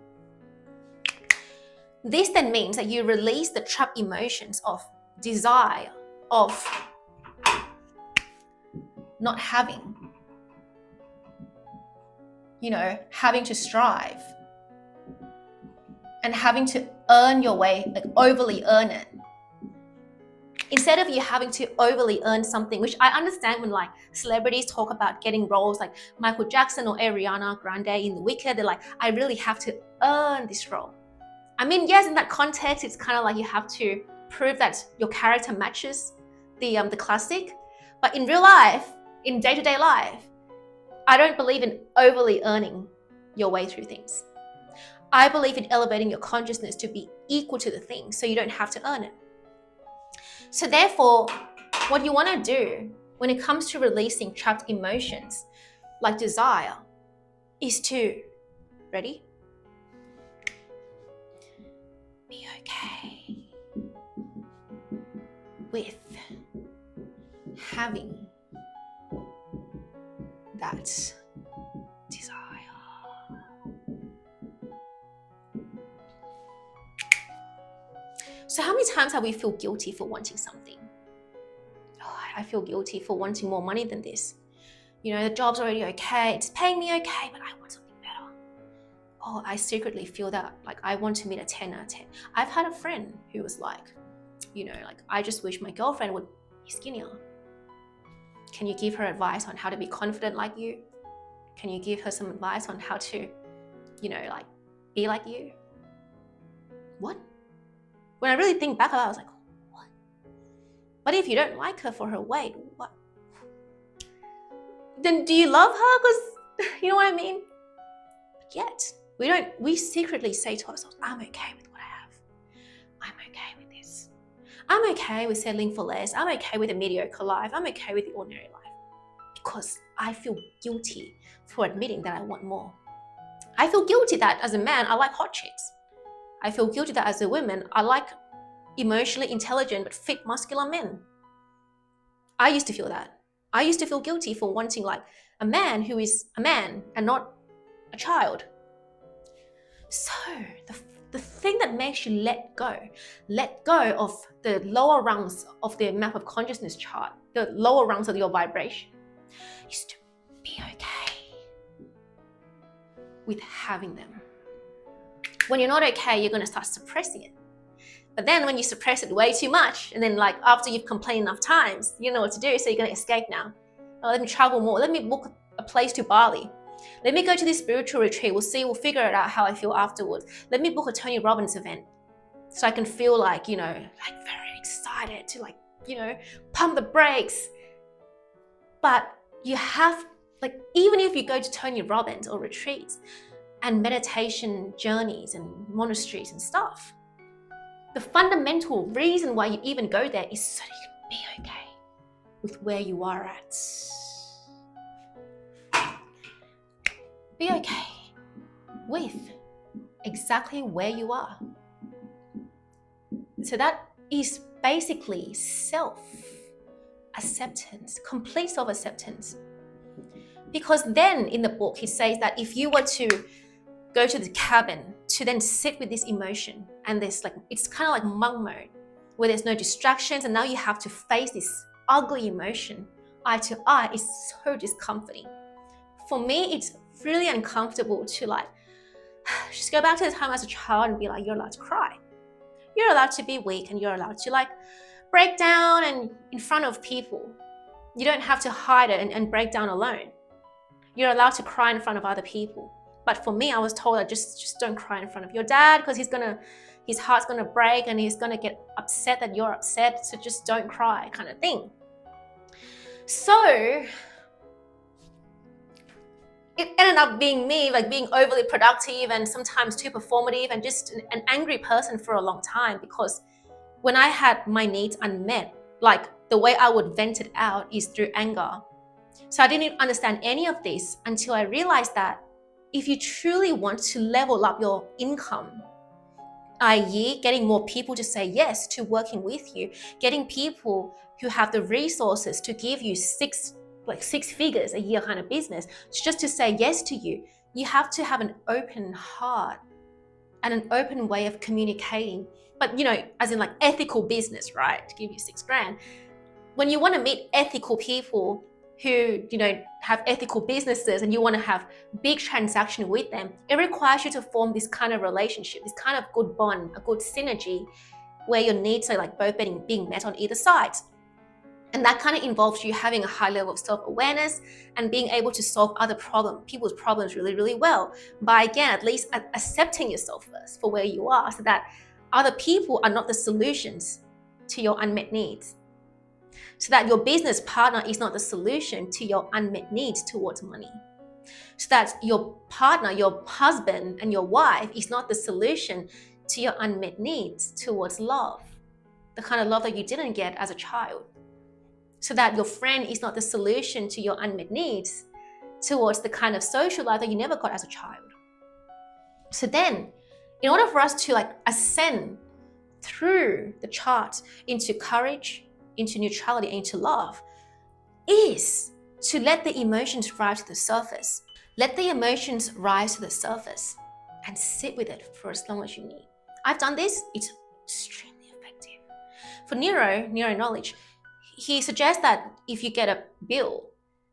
This then means that you release the trapped emotions of desire, of not having, having to strive and having to earn your way, like overly earn it. Instead of you having to overly earn something, which I understand when like celebrities talk about getting roles like Michael Jackson or Ariana Grande in The Wicked, they're like, I really have to earn this role. I mean, yes, in that context, it's kind of like you have to prove that your character matches the classic. But in real life, in day-to-day life, I don't believe in overly earning your way through things. I believe in elevating your consciousness to be equal to the thing so you don't have to earn it. So therefore, what you want to do when it comes to releasing trapped emotions like desire is to, ready? Be okay with having that desire. So how many times have we feel guilty for wanting something? Oh, I feel guilty for wanting more money than this. The job's already okay, it's paying me okay, but I want something better. Oh, I secretly feel that, like I want to meet a 10 out of 10. I've had a friend who was like, I just wish my girlfriend would be skinnier. Can you give her advice on how to be confident like you? Can you give her some advice on how to, be like you? What? When I really think back about it, I was like, what? But if you don't like her for her weight, what? Then do you love her? Because, you know what I mean? But yet, we secretly say to ourselves, I'm okay with what I have. I'm okay with this. I'm okay with settling for less. I'm okay with a mediocre life. I'm okay with the ordinary life. Because I feel guilty for admitting that I want more. I feel guilty that as a man, I like hot chicks. I feel guilty that as a woman, I like emotionally intelligent but fit muscular men. I used to feel that. I used to feel guilty for wanting like a man who is a man and not a child. So the thing that makes you let go of the lower rungs of the map of consciousness chart, the lower rungs of your vibration, is to be okay. with having them. When you're not okay, you're going to start suppressing it. But then when you suppress it way too much, and then like after you've complained enough times, you know what to do, so you're going to escape now. Oh, let me travel more. Let me book a place to Bali. Let me go to this spiritual retreat. We'll figure it out how I feel afterwards. Let me book a Tony Robbins event so I can feel like, like very excited to pump the brakes. But you have, even if you go to Tony Robbins or retreats and meditation journeys and monasteries and stuff, the fundamental reason why you even go there is so you can be okay with where you are at. Be okay with exactly where you are. So that is basically self-acceptance, complete self-acceptance. Because then in the book, he says that if you were to go to the cabin to then sit with this emotion, and it's kind of like monk mode, where there's no distractions, and now you have to face this ugly emotion eye to eye, is so discomforting. For me, it's really uncomfortable to just go back to the time as a child and be like, you're allowed to cry. You're allowed to be weak, and you're allowed to break down and in front of people. You don't have to hide it and break down alone. You're allowed to cry in front of other people. But for me, I was told that just don't cry in front of your dad, because his heart's gonna break and he's gonna get upset that you're upset. So just don't cry, kind of thing. So it ended up being me, being overly productive and sometimes too performative and just an angry person for a long time, because when I had my needs unmet, the way I would vent it out is through anger. So I didn't understand any of this until I realized that if you truly want to level up your income, i.e. getting more people to say yes to working with you, getting people who have the resources to give you six figures a year kind of business, just to say yes to you, you have to have an open heart and an open way of communicating. But, as in ethical business, right? To give you $6,000. When you want to meet ethical people who, have ethical businesses and you want to have big transaction with them, it requires you to form this kind of relationship, this kind of good bond, a good synergy where your needs are both being met on either side. And that kind of involves you having a high level of self-awareness and being able to solve people's problems really, really well by, again, at least accepting yourself first for where you are, so that other people are not the solutions to your unmet needs. So that your business partner is not the solution to your unmet needs towards money. So that your partner, your husband and your wife is not the solution to your unmet needs towards love, the kind of love that you didn't get as a child. So that your friend is not the solution to your unmet needs towards the kind of social life that you never got as a child. So then, in order for us to ascend through the chart into courage, into neutrality, and into love, is to let the emotions rise to the surface. Let the emotions rise to the surface and sit with it for as long as you need. I've done this, it's extremely effective. For neuro knowledge, he suggests that if you get a bill,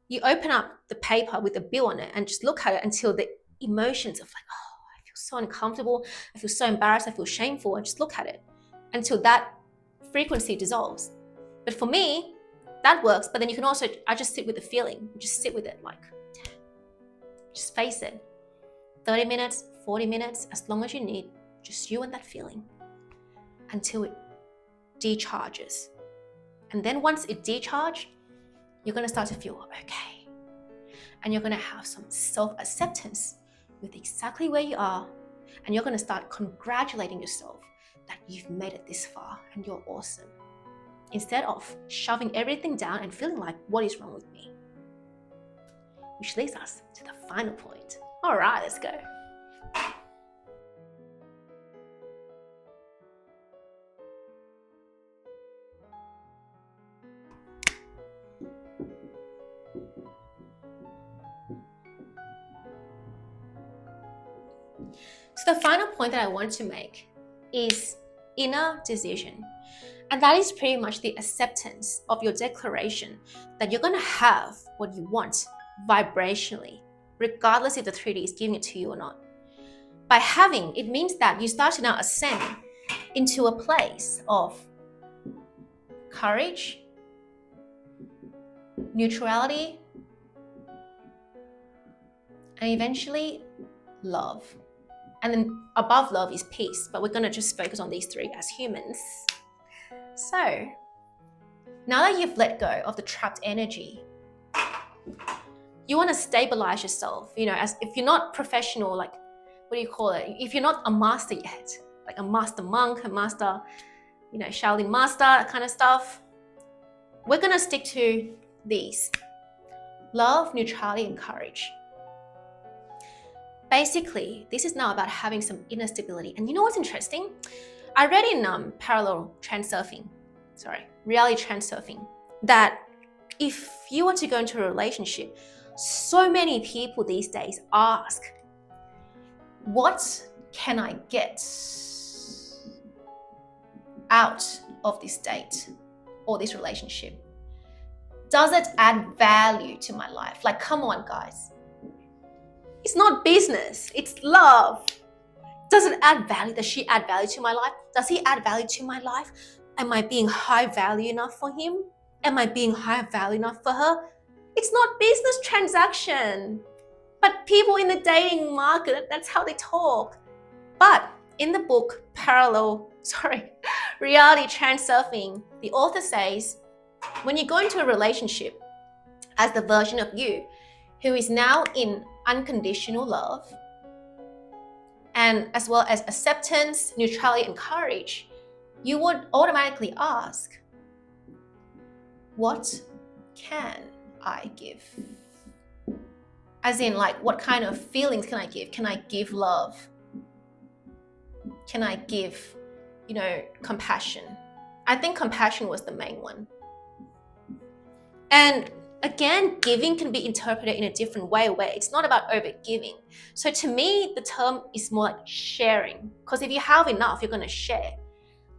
you open up the paper with the bill on it and just look at it until the emotions of I feel so uncomfortable, I feel so embarrassed, I feel shameful, and just look at it until that frequency dissolves. But for me, that works. But then you can also, I just sit with the feeling, just sit with it, just face it. 30 minutes, 40 minutes, as long as you need, just you and that feeling until it decharges. And then once it decharges, you're going to start to feel okay. And you're going to have some self-acceptance with exactly where you are. And you're going to start congratulating yourself that you've made it this far and you're awesome, instead of shoving everything down and feeling like, what is wrong with me? Which leads us to the final point. All right, let's go. So the final point that I want to make is inner decision. And that is pretty much the acceptance of your declaration that you're going to have what you want vibrationally, regardless if the 3D is giving it to you or not. By having, it means that you start to now ascend into a place of courage, neutrality, and eventually love. And then above love is peace, but we're going to just focus on these three as humans. So now that you've let go of the trapped energy, you want to stabilize yourself, as if you're not professional, like, what do you call it? If you're not a master yet, like a master monk, a master, Shaolin master, that kind of stuff, we're going to stick to these: love, neutrality, and courage. Basically, this is now about having some inner stability. And you know what's interesting? I read in reality transurfing, that if you want to go into a relationship, so many people these days ask, what can I get out of this date or this relationship? Does it add value to my life? Like, come on, guys. It's not business, it's love. Does it add value? Does she add value to my life? Does he add value to my life? Am I being high value enough for him? Am I being high value enough for her? It's not business transaction. But people in the dating market, that's how they talk. But in the book, Reality Transurfing, the author says, when you go into a relationship as the version of you who is now in unconditional love, and as well as acceptance, neutrality, and courage, you would automatically ask, what can I give? As in, like, what kind of feelings can I give? Can I give love? Can I give, compassion? I think compassion was the main one. And again, giving can be interpreted in a different way where it's not about over giving. So to me, the term is more like sharing, because if you have enough, you're going to share.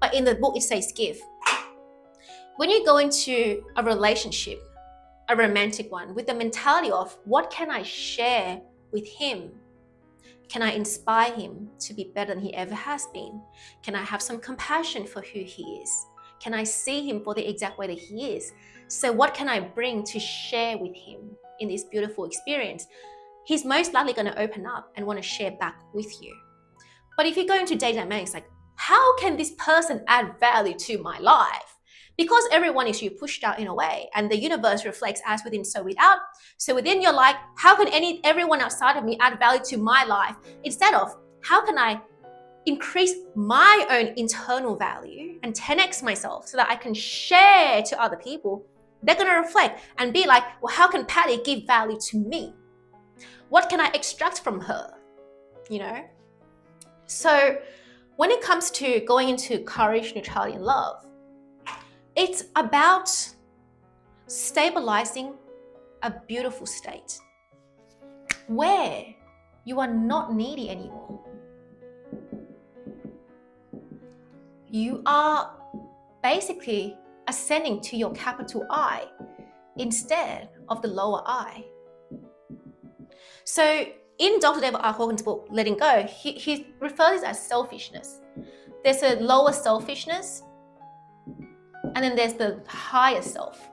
But in the book, it says give. When you go into a relationship, a romantic one, with the mentality of what can I share with him? Can I inspire him to be better than he ever has been? Can I have some compassion for who he is? Can I see him for the exact way that he is? So what can I bring to share with him in this beautiful experience? He's most likely going to open up and want to share back with you. But if you go into data dynamics, like, how can this person add value to my life? Because everyone is pushed out in a way, and the universe reflects as within, so without. So within, you're like, how can everyone outside of me add value to my life? Instead of, how can I increase my own internal value and 10x myself so that I can share to other people? They're going to reflect and be like, well, how can Patty give value to me? What can I extract from her? So when it comes to going into courage, neutrality, and love, it's about stabilizing a beautiful state where you are not needy anymore. You are basically ascending to your capital I instead of the lower I. So in Dr. David R. Hawkins' book, Letting Go, he refers to it as selfishness. There's a lower selfishness, and then there's the higher self,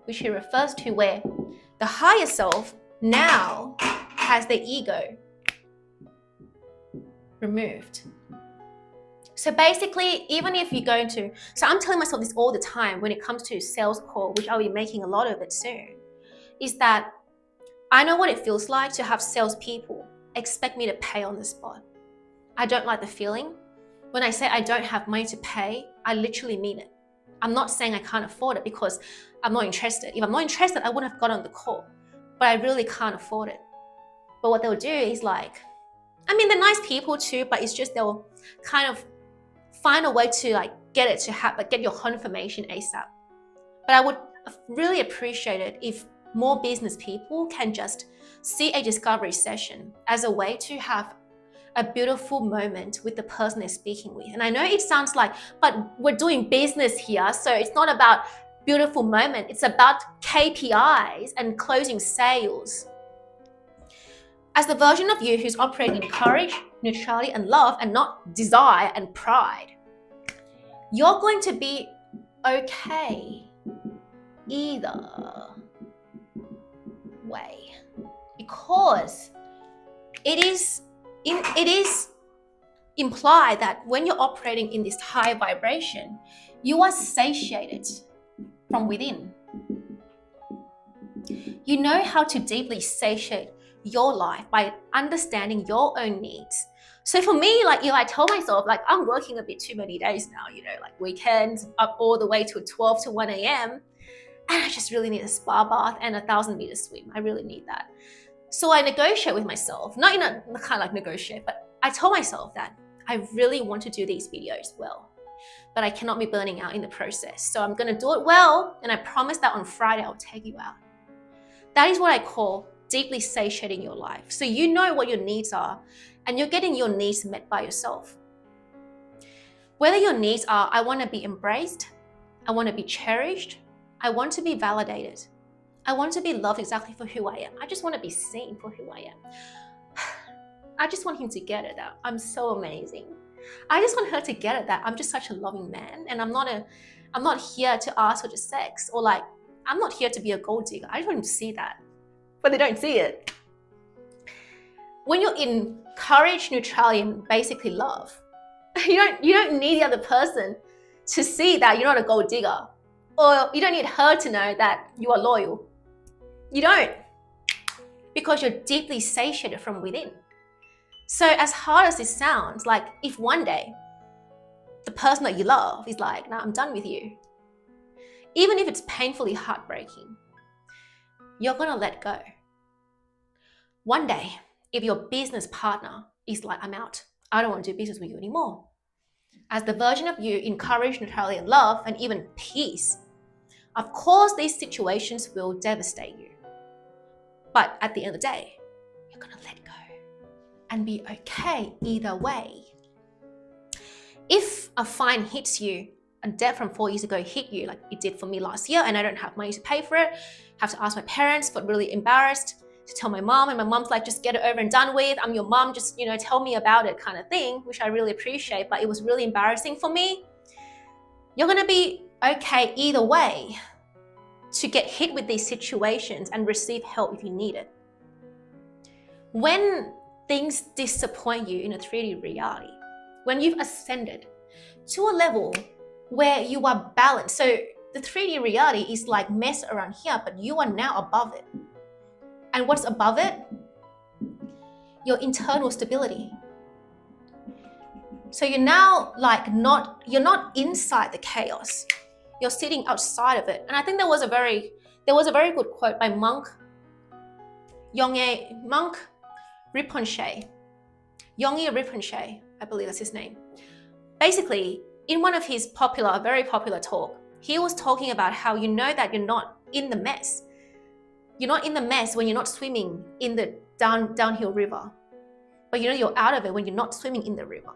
which he refers to where the higher self now has the ego removed. So basically, even if you're going to, so I'm telling myself this all the time when it comes to sales call, which I'll be making a lot of it soon, is that I know what it feels like to have salespeople expect me to pay on the spot. I don't like the feeling. When I say I don't have money to pay, I literally mean it. I'm not saying I can't afford it because I'm not interested. If I'm not interested, I wouldn't have got on the call, but I really can't afford it. But what they'll do is like, they're nice people too, but it's just they'll kind of find a way to like get it to happen, get your confirmation ASAP. But I would really appreciate it if more business people can just see a discovery session as a way to have a beautiful moment with the person they're speaking with. And I know it sounds like, but we're doing business here, so it's not about beautiful moment, it's about KPIs and closing sales. As the version of you who's operating in courage, neutrality, and love, and not desire and pride, you're going to be okay either way, because it is implied that when you're operating in this high vibration, you are satiated from within. You know how to deeply satiate your life by understanding your own needs. So for me, like, I tell myself, like, I'm working a bit too many days now, like weekends up all the way to 12 to 1 a.m. And I just really need a spa bath and a 1,000-meter swim. I really need that. So I negotiate with myself, not in a kind of like negotiate, but I tell myself that I really want to do these videos well, but I cannot be burning out in the process. So I'm going to do it well. And I promise that on Friday, I'll take you out. That is what I call deeply satiating your life. So you know what your needs are, and you're getting your needs met by yourself. Whether your needs are, I want to be embraced, I want to be cherished, I want to be validated, I want to be loved exactly for who I am. I just want to be seen for who I am. I just want him to get it that I'm so amazing. I just want her to get it that I'm just such a loving man, and I'm not here to ask for just sex, or like, I'm not here to be a gold digger. I just want him to see that, but they don't see it. When you're in courage, neutrality, and basically love, you don't need the other person to see that you're not a gold digger, or you don't need her to know that you are loyal. You don't, because you're deeply satiated from within. So as hard as this sounds, like, if one day the person that you love is like, nah, I'm done with you, even if it's painfully heartbreaking, you're gonna let go. One day, if your business partner is like, I'm out, I don't want to do business with you anymore, as the version of you in courage, neutrality, and love, and even peace, of course these situations will devastate you. But at the end of the day, you're gonna let go and be okay either way. If a fine hits you, a debt from 4 years ago hit you like it did for me last year, and I don't have money to pay for it, have to ask my parents, got really embarrassed to tell my mom, and my mom's like, just get it over and done with, I'm your mom, just tell me about it, kind of thing, which I really appreciate, but it was really embarrassing for me. You're gonna be okay either way to get hit with these situations and receive help if you need it. When things disappoint you in a 3D reality, when you've ascended to a level where you are balanced, so the 3D reality is like mess around here, but you are now above it. And what's above it? Your internal stability. So you're now like you're not inside the chaos, you're sitting outside of it. And I think there was a very good quote by monk Yongye Rinpoche, I believe that's his name. Basically, in one of his very popular talk, he was talking about how you know that you're not in the mess. You're not in the mess when you're not swimming in the downhill river, but you're out of it when you're not swimming in the river.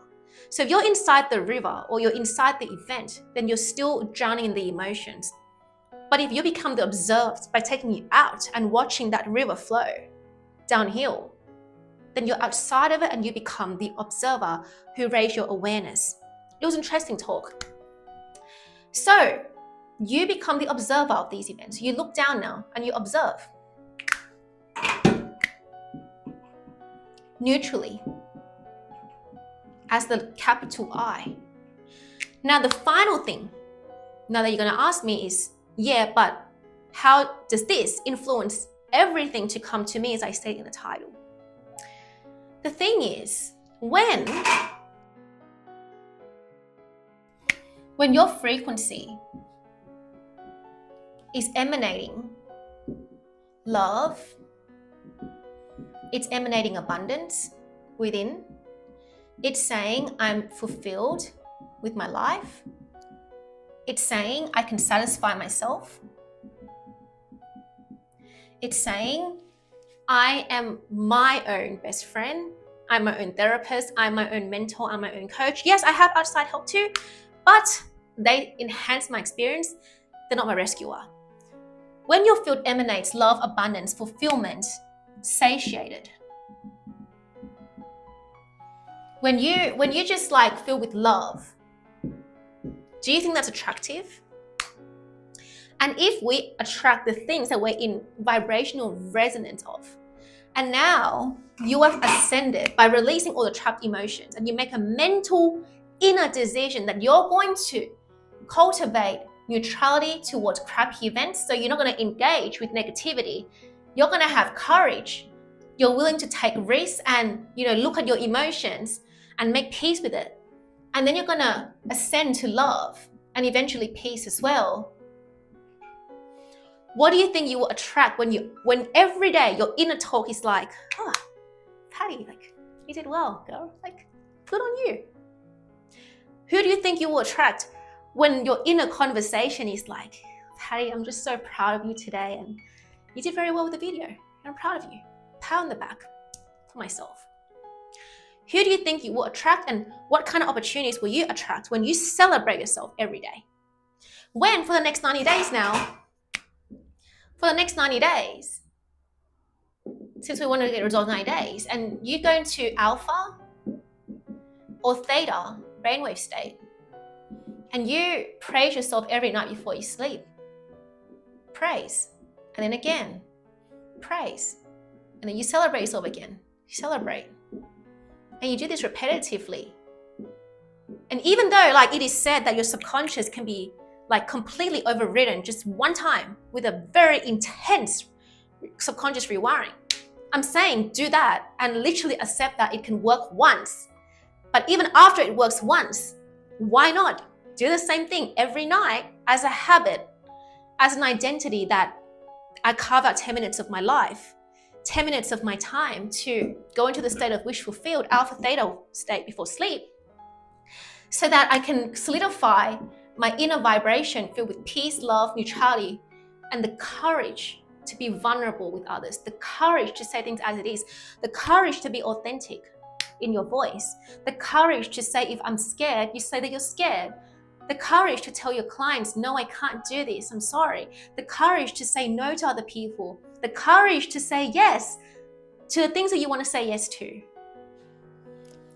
So if you're inside the river or you're inside the event, then you're still drowning in the emotions. But if you become the observed by taking you out and watching that river flow downhill, then you're outside of it and you become the observer who raised your awareness. It was interesting talk. So you become the observer of these events. You look down now and you observe. Neutrally, as the capital I. Now the final thing, now that you're gonna ask me is, yeah, but how does this influence everything to come to me, as I state in the title? The thing is, when your frequency is emanating love, it's emanating abundance within, it's saying I'm fulfilled with my life, it's saying I can satisfy myself, it's saying I am my own best friend, I'm my own therapist, I'm my own mentor, I'm my own coach. Yes, I have outside help too, but they enhance my experience. They're not my rescuer. When your field emanates love, abundance, fulfillment, satiated, When you just like filled with love, do you think that's attractive? And if we attract the things that we're in vibrational resonance of, and now you have ascended by releasing all the trapped emotions, and you make a mental inner decision that you're going to cultivate neutrality towards crappy events, so you're not going to engage with negativity. You're going to have courage. You're willing to take risks and look at your emotions and make peace with it. And then you're going to ascend to love and eventually peace as well. What do you think you will attract when every day your inner talk is like, oh, Patty, like, you did well, girl. Like, good on you. Who do you think you will attract when your inner conversation is like, Patty, I'm just so proud of you today, and you did very well with the video, and I'm proud of you. Pat on the back for myself. Who do you think you will attract, and what kind of opportunities will you attract when you celebrate yourself every day? When, for the next 90 days now, for the next 90 days, since we want to get results in 90 days, and you go into alpha or theta brainwave state, and you praise yourself every night before you sleep. Praise. And then again, praise. And then you celebrate yourself again. You celebrate. And you do this repetitively. And even though like it is said that your subconscious can be like completely overridden just one time with a very intense subconscious rewiring, I'm saying do that and literally accept that it can work once. But even after it works once, why not do the same thing every night as a habit, as an identity that I carve out 10 minutes of my life, 10 minutes of my time to go into the state of wish fulfilled, alpha theta state before sleep, so that I can solidify my inner vibration filled with peace, love, neutrality, and the courage to be vulnerable with others, the courage to say things as it is, the courage to be authentic in your voice, the courage to say, if I'm scared, you say that you're scared, the courage to tell your clients, no, I can't do this, I'm sorry, the courage to say no to other people, the courage to say yes to the things that you want to say yes to.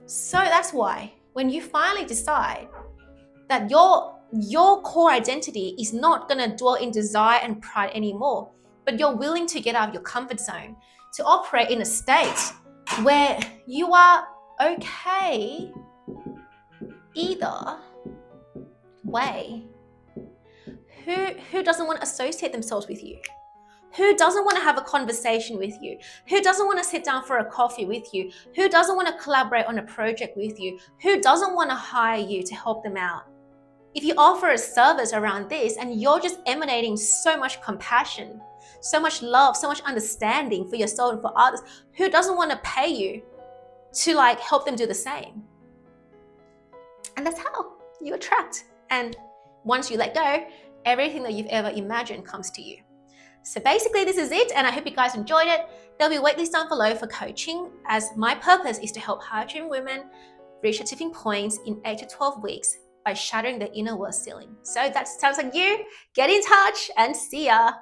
So that's why when you finally decide that your core identity is not going to dwell in desire and pride anymore, but you're willing to get out of your comfort zone, to operate in a state where you are okay either way. Who doesn't want to associate themselves with you? Who doesn't want to have a conversation with you? Who doesn't want to sit down for a coffee with you? Who doesn't want to collaborate on a project with you? Who doesn't want to hire you to help them out? If you offer a service around this and you're just emanating so much compassion, so much love, so much understanding for yourself and for others, who doesn't want to pay you to like help them do the same? And that's how you attract. And once you let go, everything that you've ever imagined comes to you. So basically this is it, and I hope you guys enjoyed it. There'll be a waitlist down below for coaching, as my purpose is to help high-achieving women reach their tipping points in 8 to 12 weeks by shattering their inner world ceiling. So that sounds like you. Get in touch and see ya.